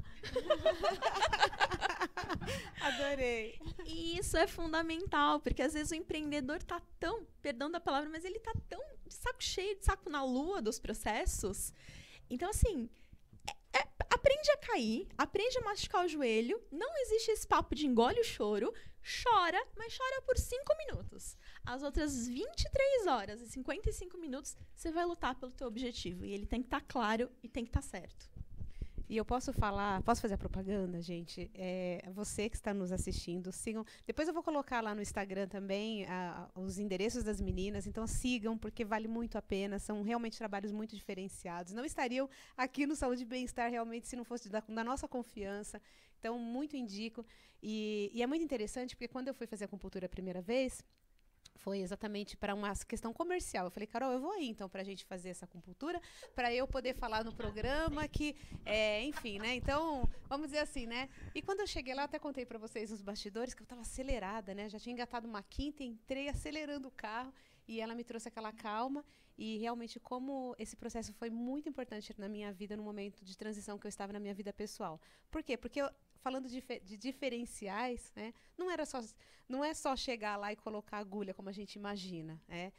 Adorei. E isso é fundamental, porque às vezes o empreendedor tá tão, perdão da palavra, mas ele tá tão de saco cheio, de saco na lua dos processos. Então, assim, aprende a cair, aprende a machucar o joelho. Não existe esse papo de engole o choro. Chora, mas chora por 5 minutos. As outras 23 horas e 55 minutos, você vai lutar pelo teu objetivo. E ele tem que estar claro e tem que estar certo. E eu posso fazer a propaganda, gente? Você que está nos assistindo, sigam. Depois eu vou colocar lá no Instagram também os endereços das meninas, então sigam, porque vale muito a pena. São realmente trabalhos muito diferenciados. Não estariam aqui no Saúde e Bem-Estar realmente se não fosse da nossa confiança. Então, muito indico. E é muito interessante, porque quando eu fui fazer acupuntura a primeira vez, foi exatamente para uma questão comercial. Eu falei: Carol, eu vou aí, então, para a gente fazer essa acupuntura, para eu poder falar no programa que, enfim, né? Então, vamos dizer assim, né? E quando eu cheguei lá, eu até contei para vocês nos bastidores que eu estava acelerada, né? Já tinha engatado uma quinta, entrei acelerando o carro e ela me trouxe aquela calma. E realmente como esse processo foi muito importante na minha vida, no momento de transição que eu estava na minha vida pessoal. Por quê? Porque falando de diferenciais, né, não é só chegar lá e colocar agulha como a gente imagina, né?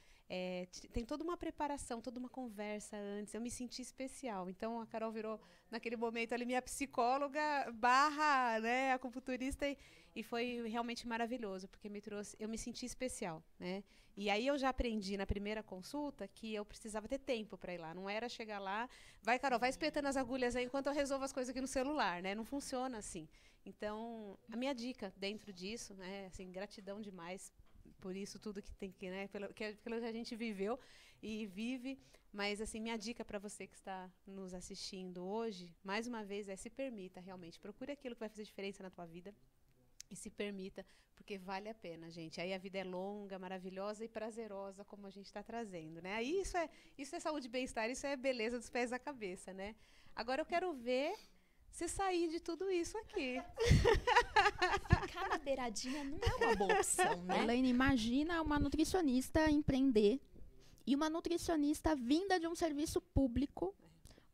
Tem toda uma preparação, toda uma conversa antes. Eu me senti especial. Então, a Carol virou, naquele momento, ali, minha psicóloga barra, né, acupunturista. E foi realmente maravilhoso, porque eu me senti especial, né? E aí eu já aprendi na primeira consulta que eu precisava ter tempo para ir lá. Não era chegar lá, vai, Carol, vai espetando as agulhas aí enquanto eu resolvo as coisas aqui no celular, né? Não funciona assim. Então, a minha dica dentro disso, né, assim, gratidão demais por isso tudo que tem que, né, pelo que a gente viveu e vive, mas assim, minha dica para você que está nos assistindo hoje, mais uma vez, se permita realmente, procure aquilo que vai fazer diferença na tua vida e se permita, porque vale a pena, gente. Aí a vida é longa, maravilhosa e prazerosa, como a gente está trazendo, né? Aí isso é saúde e bem-estar, isso é beleza dos pés à cabeça, né? Agora eu quero ver você sair de tudo isso aqui. Ficar na beiradinha não é uma boa opção, né? Elaine, imagina uma nutricionista empreender e uma nutricionista vinda de um serviço público,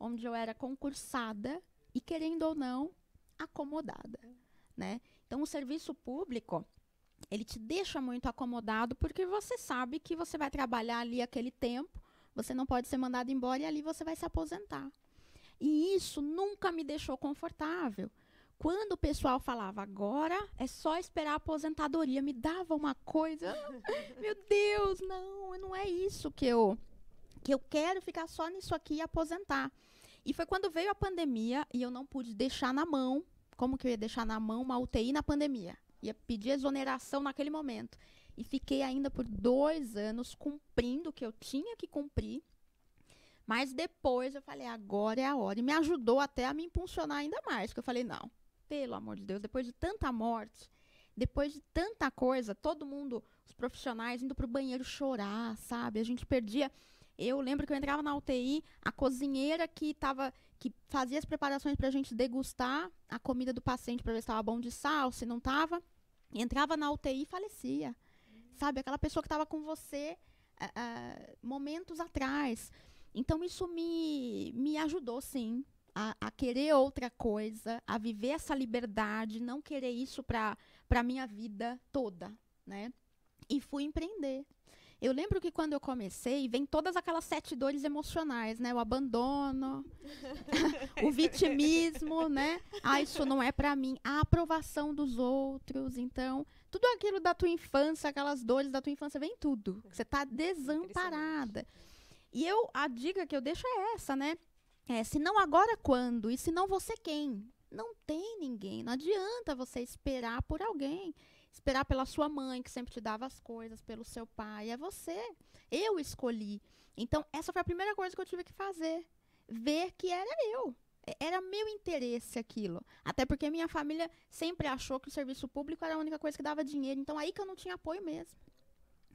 onde eu era concursada e, querendo ou não, acomodada, né? Então, o serviço público, ele te deixa muito acomodado porque você sabe que você vai trabalhar ali aquele tempo, você não pode ser mandado embora e ali você vai se aposentar. E isso nunca me deixou confortável. Quando o pessoal falava, agora é só esperar a aposentadoria, me dava uma coisa, meu Deus, não é isso que eu quero ficar só nisso aqui e aposentar. E foi quando veio a pandemia e eu não pude deixar na mão, como que eu ia deixar na mão uma UTI na pandemia? Ia pedir exoneração naquele momento. E fiquei ainda por 2 anos cumprindo o que eu tinha que cumprir. Mas depois eu falei, agora é a hora. E me ajudou até a me impulsionar ainda mais. Porque eu falei, não, pelo amor de Deus, depois de tanta morte, depois de tanta coisa, todo mundo, os profissionais indo pro banheiro chorar, sabe? A gente perdia. Eu lembro que eu entrava na UTI, a cozinheira que fazia as preparações pra gente degustar a comida do paciente para ver se estava bom de sal, se não estava, entrava na UTI e falecia. Sabe? Aquela pessoa que estava com você momentos atrás. Então, isso me ajudou, sim, a querer outra coisa, a viver essa liberdade, não querer isso para a minha vida toda, né? E fui empreender. Eu lembro que quando eu comecei, vem todas aquelas 7 dores emocionais, né? O abandono, o vitimismo, né? Ah, isso não é para mim. A aprovação dos outros. Então, tudo aquilo da tua infância, aquelas dores da tua infância, vem tudo. Você está desamparada. E a dica que eu deixo é essa, né? Se não agora, quando? E se não você, quem? Não tem ninguém. Não adianta você esperar por alguém. Esperar pela sua mãe, que sempre te dava as coisas, pelo seu pai. É você. Eu escolhi. Então, essa foi a primeira coisa que eu tive que fazer. Ver que era eu. Era meu interesse aquilo. Até porque minha família sempre achou que o serviço público era a única coisa que dava dinheiro. Então, aí que eu não tinha apoio mesmo.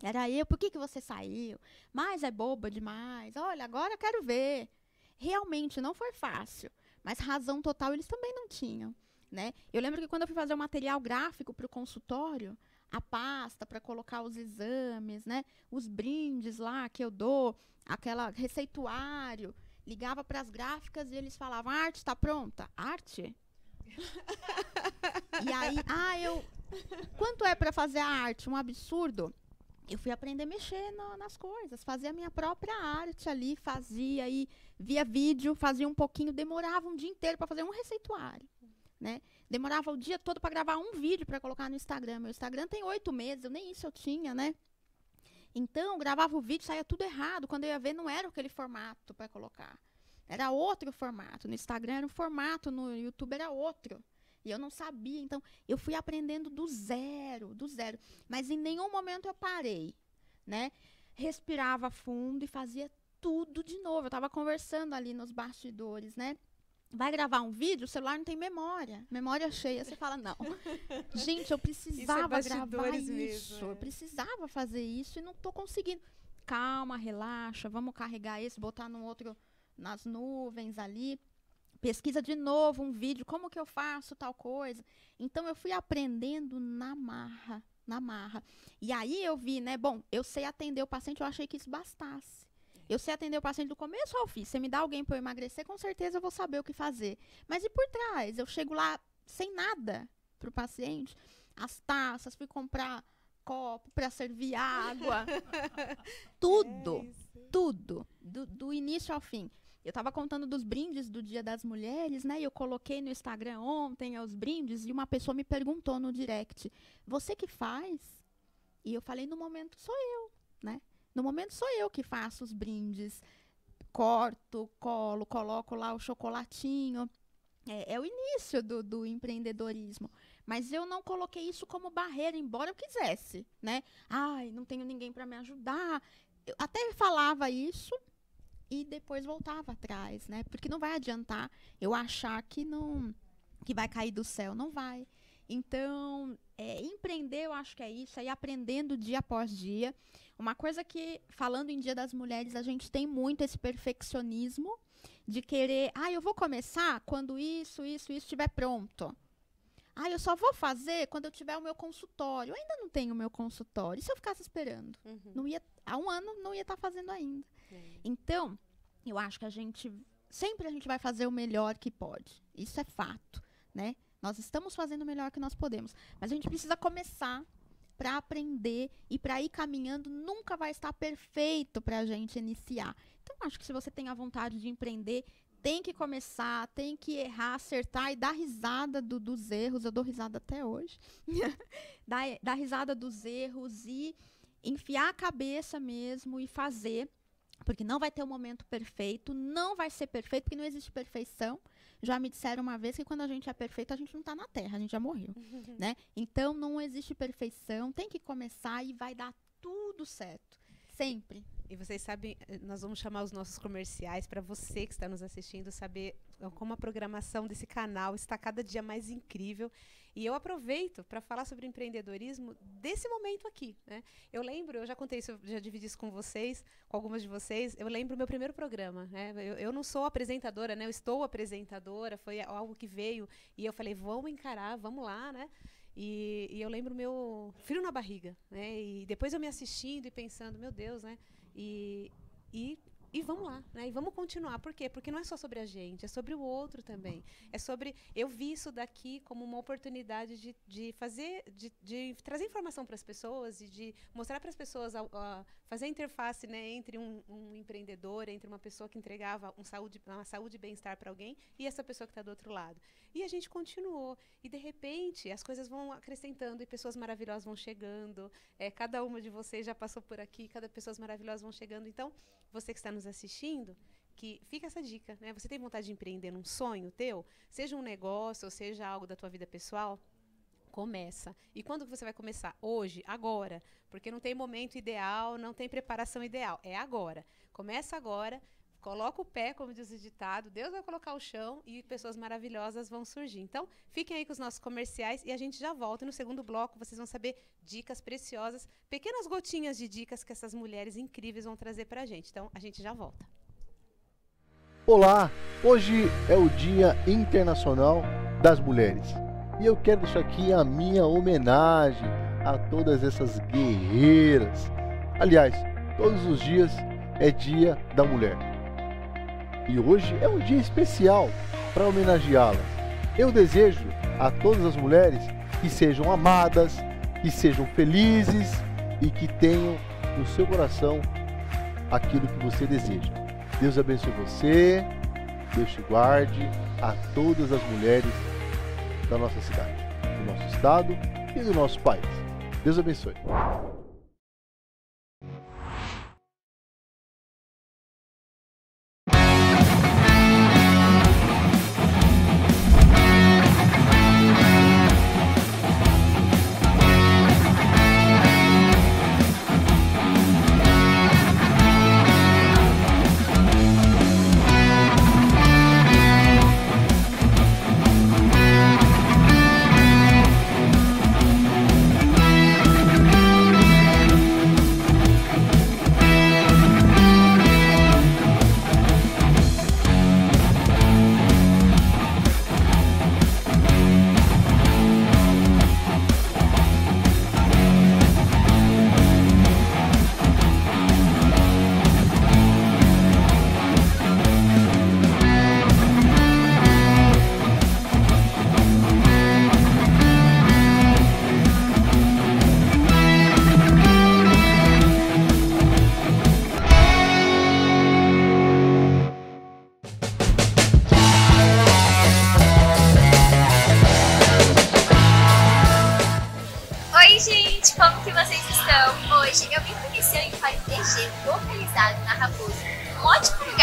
Era eu, por que você saiu? Mas é boba demais. Olha, agora eu quero ver. Realmente, não foi fácil. Mas razão total eles também não tinham, né? Eu lembro que quando eu fui fazer o material gráfico para o consultório, a pasta para colocar os exames, né? Os brindes lá que eu dou, aquela receituário, ligava para as gráficas e eles falavam, a arte está pronta? Arte? E aí, quanto é para fazer a arte? Um absurdo. Eu fui aprender a mexer nas coisas, fazer a minha própria arte ali, fazia aí, via vídeo, fazia um pouquinho, demorava um dia inteiro para fazer um receituário, né? Demorava o dia todo para gravar um vídeo para colocar no Instagram. Meu Instagram tem 8 meses, nem isso eu tinha, né? Então, gravava o vídeo, saía tudo errado. Quando eu ia ver, não era aquele formato para colocar. Era outro formato. No Instagram era um formato, no YouTube era outro. E eu não sabia, então eu fui aprendendo do zero. Mas em nenhum momento eu parei, né? Respirava fundo e fazia tudo de novo. Eu estava conversando ali nos bastidores, né? Vai gravar um vídeo, o celular não tem memória. Memória cheia. Você fala, não. Gente, eu precisava gravar isso. Mesmo, Eu precisava fazer isso e não estou conseguindo. Calma, relaxa, vamos carregar esse, botar no outro, nas nuvens ali. Pesquisa de novo um vídeo, como que eu faço tal coisa. Então, eu fui aprendendo na marra. E aí, eu vi, né? Bom, eu sei atender o paciente, eu achei que isso bastasse. Eu sei atender o paciente do começo ao fim. Se me dá alguém para eu emagrecer, com certeza eu vou saber o que fazer. Mas e por trás? Eu chego lá sem nada para o paciente. As taças, fui comprar copo para servir água. Tudo, tudo. Do início ao fim. Eu estava contando dos brindes do Dia das Mulheres, né? E eu coloquei no Instagram ontem os brindes e uma pessoa me perguntou no direct, você que faz? E eu falei, no momento sou eu, né? No momento sou eu que faço os brindes. Corto, colo, coloco lá o chocolatinho. É o início do empreendedorismo. Mas eu não coloquei isso como barreira, embora eu quisesse, né? Ai, não tenho ninguém para me ajudar. Eu até falava isso e depois voltava atrás, né? Porque não vai adiantar eu achar que vai cair do céu. Não vai. Então, empreender, eu acho que é isso, é ir aprendendo dia após dia. Uma coisa que, falando em Dia das Mulheres, a gente tem muito esse perfeccionismo de querer, eu vou começar quando isso estiver pronto. Eu só vou fazer quando eu tiver o meu consultório. Eu ainda não tenho o meu consultório. E se eu ficasse esperando? Há um ano não ia estar fazendo ainda. Então, eu acho que sempre a gente vai fazer o melhor que pode. Isso é fato, né? Nós estamos fazendo o melhor que nós podemos. Mas a gente precisa começar para aprender e para ir caminhando. Nunca vai estar perfeito para a gente iniciar. Então, acho que se você tem a vontade de empreender, tem que começar, tem que errar, acertar e dar risada dos erros. Eu dou risada até hoje. dar risada dos erros e enfiar a cabeça mesmo e fazer. Porque não vai ter um momento perfeito, não vai ser perfeito, porque não existe perfeição. Já me disseram uma vez que quando a gente é perfeito, a gente não está na Terra, a gente já morreu, né? Então, não existe perfeição, tem que começar e vai dar tudo certo, sempre. E vocês sabem, nós vamos chamar os nossos comerciais para você que está nos assistindo saber como a programação desse canal está cada dia mais incrível. E eu aproveito para falar sobre empreendedorismo desse momento aqui, né? Eu lembro, eu já contei isso, já dividi isso com vocês, com algumas de vocês. Eu lembro o meu primeiro programa, né? Eu não sou apresentadora, né? Eu estou apresentadora, foi algo que veio e eu falei, vamos encarar, vamos lá, né? E eu lembro o meu frio na barriga, né? E depois eu me assistindo e pensando, meu Deus, né? E vamos lá, né? E vamos continuar. Por quê? Porque não é só sobre a gente, é sobre o outro também. É sobre... Eu vi isso daqui como uma oportunidade de trazer informação para as pessoas e de mostrar para as pessoas, fazer a interface, né, entre um empreendedor, entre uma pessoa que entregava uma saúde e bem-estar para alguém e essa pessoa que está do outro lado. E a gente continuou. E, de repente, as coisas vão acrescentando e pessoas maravilhosas vão chegando. Cada uma de vocês já passou por aqui, cada pessoas maravilhosas vão chegando. Então, você que está nos assistindo, que fica essa dica, né? Você tem vontade de empreender num sonho teu? Seja um negócio ou seja algo da tua vida pessoal? Começa. E quando você vai começar? Hoje, agora. Porque não tem momento ideal, não tem preparação ideal. É agora. Começa agora, coloca o pé, como diz o ditado, Deus vai colocar o chão e pessoas maravilhosas vão surgir. Então, fiquem aí com os nossos comerciais e a gente já volta. E no segundo bloco, vocês vão saber dicas preciosas, pequenas gotinhas de dicas que essas mulheres incríveis vão trazer pra gente. Então, a gente já volta. Olá, hoje é o Dia Internacional das Mulheres. E eu quero deixar aqui a minha homenagem a todas essas guerreiras. Aliás, todos os dias é Dia da Mulher. E hoje é um dia especial para homenageá-las. Eu desejo a todas as mulheres que sejam amadas, que sejam felizes e que tenham no seu coração aquilo que você deseja. Deus abençoe você, Deus te guarde, a todas as mulheres da nossa cidade, do nosso estado e do nosso país. Deus abençoe.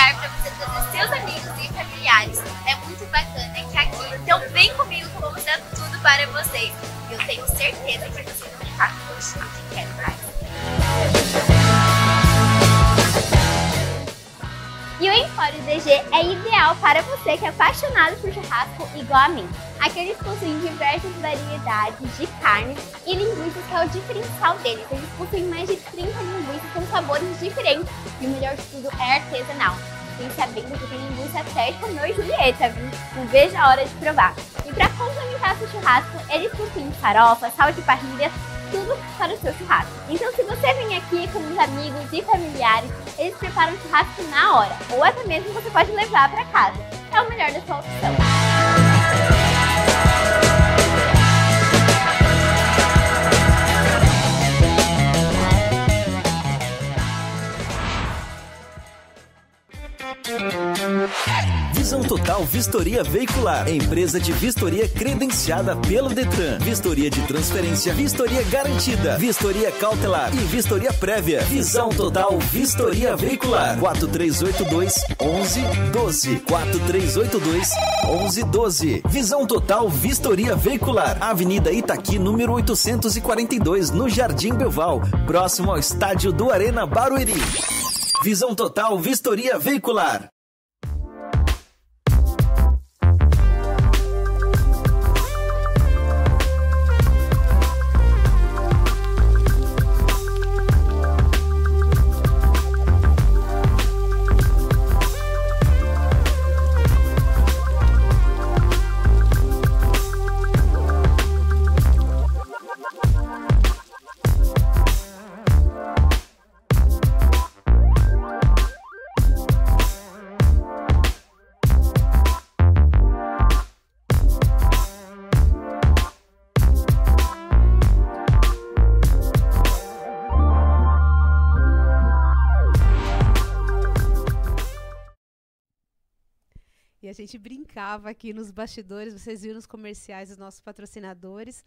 lugar para você trazer seus amigos e familiares. É muito bacana que aqui, então vem comigo que eu vou mostrar tudo para vocês. E eu tenho certeza que vocês vão ficar com gostinho de quero mais. E o Empório DG é ideal para você que é apaixonado por churrasco igual a mim. Aqui eles possuem diversas variedades de carnes e linguiças, que é o diferencial deles. Eles possuem mais de 30 linguiças com sabores diferentes e o melhor de tudo é artesanal. Fiquem sabendo que tem linguiça até de Romeu e Julieta, viu? Não vejo a hora de provar. E para complementar seu churrasco, eles possuem farofa, sal de parrilha, tudo para o seu churrasco. Então, se você vem aqui com os amigos e familiares, eles preparam o churrasco na hora, ou até mesmo você pode levar para casa. É o melhor da sua opção. Visão Total Vistoria Veicular, empresa de vistoria credenciada pelo Detran. Vistoria de transferência, vistoria garantida, vistoria cautelar e vistoria prévia. Visão Total Vistoria Veicular, 4382-1112, 4382-1112. Visão Total Vistoria Veicular, Avenida Itaqui, número 842, no Jardim Belval, próximo ao estádio do Arena Barueri. Visão Total Vistoria Veicular. E a gente brincava aqui nos bastidores, vocês viram nos comerciais dos nossos patrocinadores.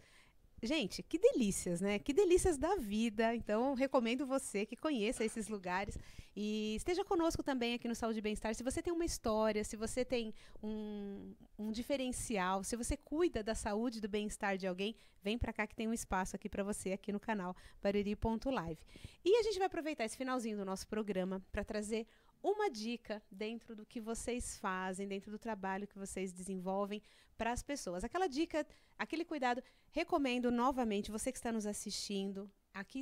Gente, que delícias, né? Que delícias da vida. Então, recomendo você que conheça esses lugares e esteja conosco também aqui no Saúde e Bem-Estar. Se você tem uma história, se você tem um diferencial, se você cuida da saúde e do bem-estar de alguém, vem pra cá que tem um espaço aqui pra você, aqui no canal Barueri.live. E a gente vai aproveitar esse finalzinho do nosso programa para trazer uma dica dentro do que vocês fazem, dentro do trabalho que vocês desenvolvem para as pessoas. Aquela dica, aquele cuidado, recomendo novamente, você que está nos assistindo, aqui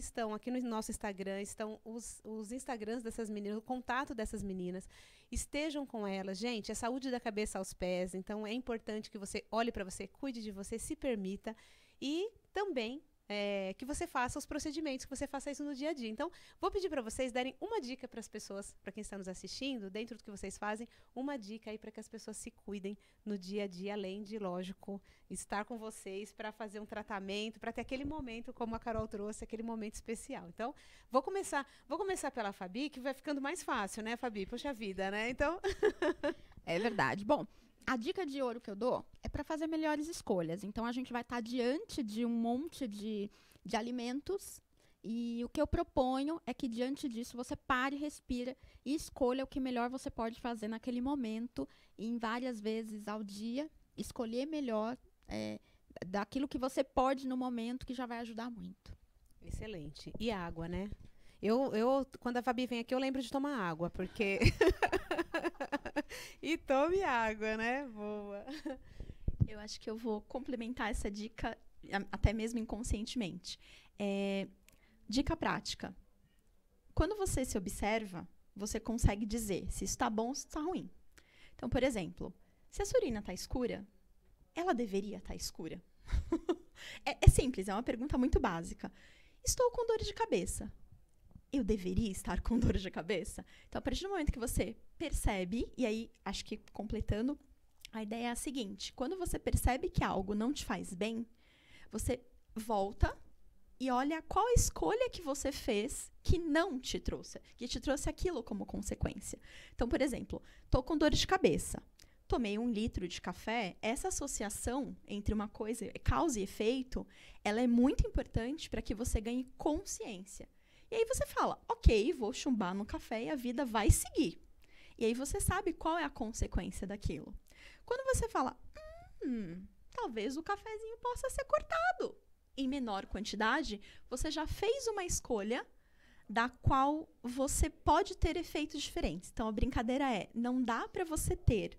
no nosso Instagram, estão os Instagrams dessas meninas, o contato dessas meninas, estejam com elas. Gente, é saúde da cabeça aos pés, então é importante que você olhe para você, cuide de você, se permita e também que você faça os procedimentos, que você faça isso no dia a dia. Então, vou pedir para vocês darem uma dica para as pessoas, para quem está nos assistindo, dentro do que vocês fazem, uma dica aí para que as pessoas se cuidem no dia a dia, além de, lógico, estar com vocês para fazer um tratamento, para ter aquele momento, como a Carol trouxe, aquele momento especial. Então, vou começar pela Fabi, que vai ficando mais fácil, né, Fabi? Poxa vida, né? Então... É verdade. Bom, a dica de ouro que eu dou é para fazer melhores escolhas. Então, a gente vai estar diante de um monte de alimentos e o que eu proponho é que, diante disso, você pare, respira e escolha o que melhor você pode fazer naquele momento e em várias vezes ao dia, escolher melhor daquilo que você pode no momento, que já vai ajudar muito. Excelente. E água, né? Quando a Fabi vem aqui, eu lembro de tomar água, porque... E tome água, né? Boa. Eu acho que eu vou complementar essa dica, até mesmo inconscientemente. Dica prática. Quando você se observa, você consegue dizer se isso está bom ou se está ruim. Então, por exemplo, se a sua urina está escura, ela deveria estar escura. É simples, é uma pergunta muito básica. Estou com dor de cabeça. Eu deveria estar com dor de cabeça? Então, a partir do momento que você percebe, e aí, acho que completando, a ideia é a seguinte: quando você percebe que algo não te faz bem, você volta e olha qual a escolha que você fez que não te trouxe, que te trouxe aquilo como consequência. Então, por exemplo, estou com dor de cabeça, tomei 1 litro de café, essa associação entre uma coisa, causa e efeito, ela é muito importante para que você ganhe consciência. E aí você fala, ok, vou chumbar no café e a vida vai seguir. E aí você sabe qual é a consequência daquilo. Quando você fala, talvez o cafezinho possa ser cortado em menor quantidade, você já fez uma escolha da qual você pode ter efeitos diferentes. Então, a brincadeira é, não dá para você ter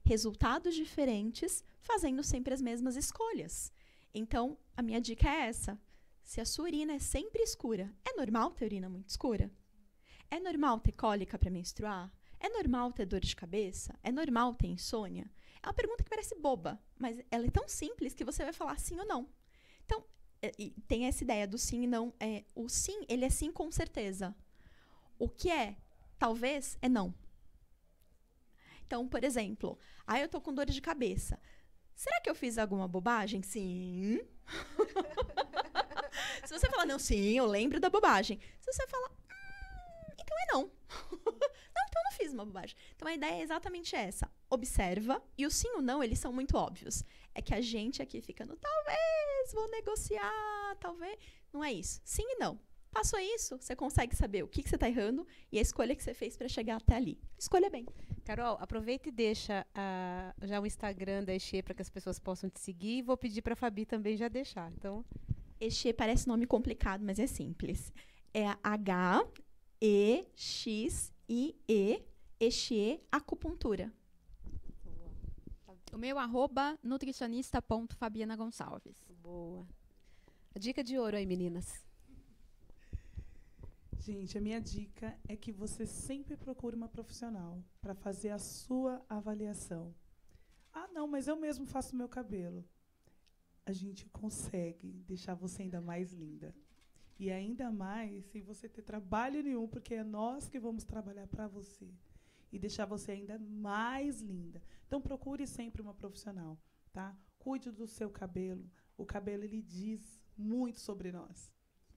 resultados diferentes fazendo sempre as mesmas escolhas. Então, a minha dica é essa. Se a sua urina é sempre escura, é normal ter urina muito escura? É normal ter cólica para menstruar? É normal ter dor de cabeça? É normal ter insônia? É uma pergunta que parece boba, mas ela é tão simples que você vai falar sim ou não. Então, tem essa ideia do sim e não. O sim, ele é sim com certeza. O que é talvez é não. Então, por exemplo, eu tô com dor de cabeça. Será que eu fiz alguma bobagem? Sim. Se você falar não, sim, eu lembro da bobagem. Se você falar, então é não. Não, então eu não fiz uma bobagem. Então a ideia é exatamente essa. Observa. E o sim e o não, eles são muito óbvios. É que a gente aqui fica no talvez, vou negociar, talvez. Não é isso. Sim e não. Passou isso, você consegue saber o que você está errando e a escolha que você fez para chegar até ali. Escolha bem. Carol, aproveita e deixa já o Instagram da Exê para que as pessoas possam te seguir. E vou pedir para a Fabi também já deixar. Então, Exê parece nome complicado, mas é simples. É H-E-X-I-E, Exê Acupuntura. O meu @nutricionista.fabiana Gonçalves. Boa. A dica de ouro aí, meninas. Gente, a minha dica é que você sempre procure uma profissional para fazer a sua avaliação. Não, mas eu mesmo faço meu cabelo. A gente consegue deixar você ainda mais linda. E ainda mais sem você ter trabalho nenhum, porque é nós que vamos trabalhar para você. E deixar você ainda mais linda. Então, procure sempre uma profissional, tá? Cuide do seu cabelo. O cabelo, ele diz muito sobre nós,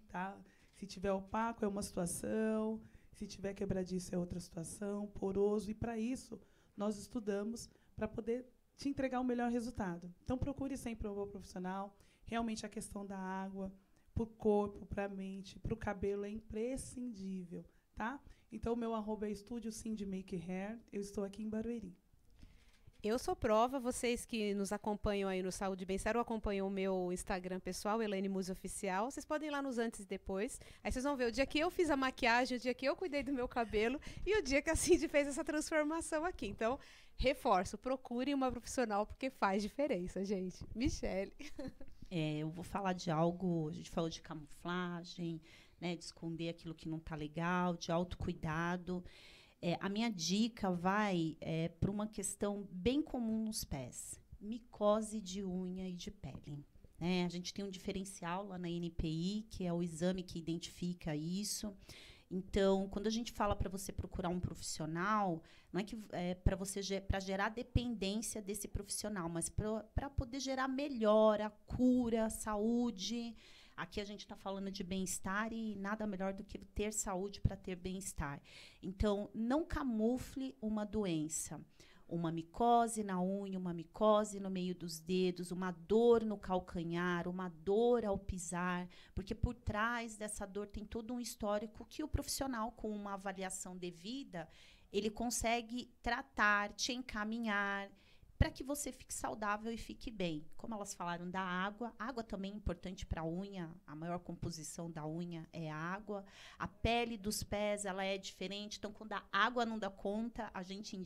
tá? Se tiver opaco, é uma situação. Se tiver quebradiço, é outra situação. Poroso. E, para isso, nós estudamos para poder te entregar o melhor resultado. Então, procure sempre um bom profissional. Realmente, a questão da água, para o corpo, para a mente, para o cabelo, é imprescindível, tá? Então, o meu @ é Estúdio Cindy Make Hair. Eu estou aqui em Barueri. Eu sou prova, vocês que nos acompanham aí no Saúde e Bem-Estar ou acompanham o meu Instagram pessoal, Elaine Musi Oficial, vocês podem ir lá nos antes e depois. Aí vocês vão ver o dia que eu fiz a maquiagem, o dia que eu cuidei do meu cabelo e o dia que a Cindy fez essa transformação aqui. Então, reforço, procurem uma profissional porque faz diferença, gente. Michele. Eu vou falar de algo, a gente falou de camuflagem, né, de esconder aquilo que não está legal, de autocuidado. A minha dica vai para uma questão bem comum nos pés. Micose de unha e de pele. Né? A gente tem um diferencial lá na NPI, que é o exame que identifica isso. Então, quando a gente fala para você procurar um profissional, não é que para gerar dependência desse profissional, mas para poder gerar melhora, cura, saúde. Aqui a gente está falando de bem-estar e nada melhor do que ter saúde para ter bem-estar. Então, não camufle uma doença. Uma micose na unha, uma micose no meio dos dedos, uma dor no calcanhar, uma dor ao pisar, porque por trás dessa dor tem todo um histórico que o profissional, com uma avaliação devida, ele consegue tratar, te encaminhar, para que você fique saudável e fique bem. Como elas falaram da água, a água também é importante para a unha, a maior composição da unha é a água. A pele dos pés, ela é diferente, então quando a água não dá conta, a gente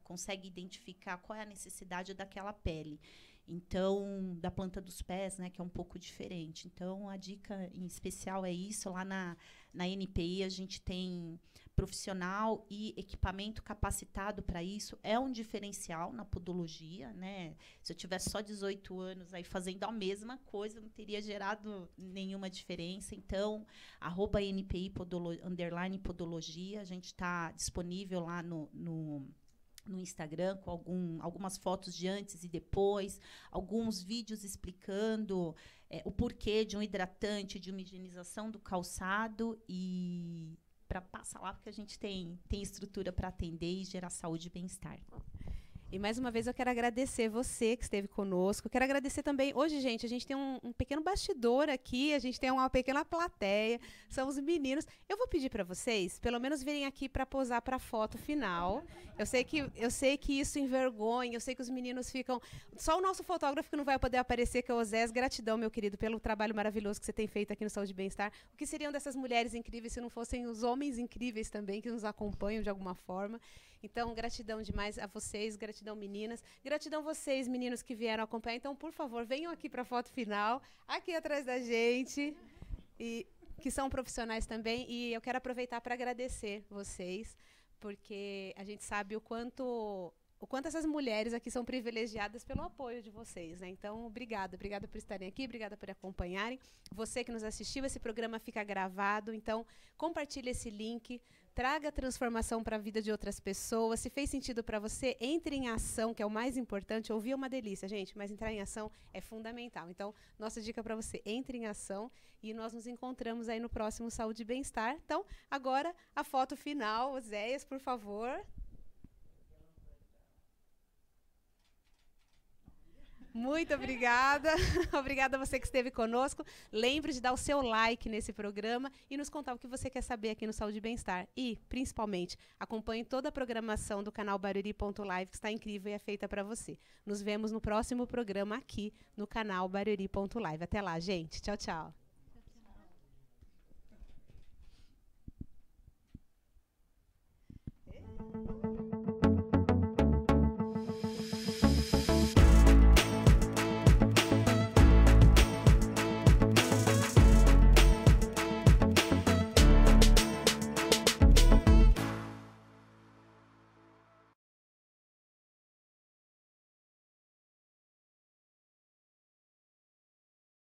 consegue identificar qual é a necessidade daquela pele. Então, da planta dos pés, né, que é um pouco diferente. Então, a dica em especial é isso. Lá na NPI, a gente tem profissional e equipamento capacitado para isso. É um diferencial na podologia, né? Se eu tivesse só 18 anos aí fazendo a mesma coisa, não teria gerado nenhuma diferença. Então, @NPI _podologia, a gente está disponível lá no Instagram, com algumas fotos de antes e depois, alguns vídeos explicando o porquê de um hidratante, de uma higienização do calçado, e para passar lá, porque a gente tem estrutura para atender e gerar saúde e bem-estar. E mais uma vez eu quero agradecer você que esteve conosco. Quero agradecer também. Hoje, gente, a gente tem um pequeno bastidor aqui, a gente tem uma pequena plateia. São os meninos. Eu vou pedir para vocês, pelo menos virem aqui para posar para a foto final. Eu sei que isso envergonha, eu sei que os meninos ficam. Só o nosso fotógrafo que não vai poder aparecer, que é o Osés. Gratidão, meu querido, pelo trabalho maravilhoso que você tem feito aqui no Saúde e Bem-Estar. O que seriam dessas mulheres incríveis se não fossem os homens incríveis também que nos acompanham de alguma forma? Então, gratidão demais a vocês, gratidão meninas, gratidão vocês, meninos que vieram acompanhar. Então, por favor, venham aqui para a foto final, aqui atrás da gente, e que são profissionais também. E eu quero aproveitar para agradecer vocês, porque a gente sabe o quanto essas mulheres aqui são privilegiadas pelo apoio de vocês, né? Então, obrigada por estarem aqui, obrigada por acompanharem. Você que nos assistiu, esse programa fica gravado, então compartilhe esse link, traga transformação para a vida de outras pessoas. Se fez sentido para você, entre em ação, que é o mais importante. Ouvir é uma delícia, gente, mas entrar em ação é fundamental. Então, nossa dica para você, entre em ação e nós nos encontramos aí no próximo Saúde e Bem-Estar. Então, agora a foto final, Oséias, por favor. Muito obrigada. Obrigada a você que esteve conosco. Lembre de dar o seu like nesse programa e nos contar o que você quer saber aqui no Saúde e Bem-Estar. E, principalmente, acompanhe toda a programação do canal Barueri.live, que está incrível e é feita para você. Nos vemos no próximo programa aqui no canal Barueri.live. Até lá, gente. Tchau, tchau.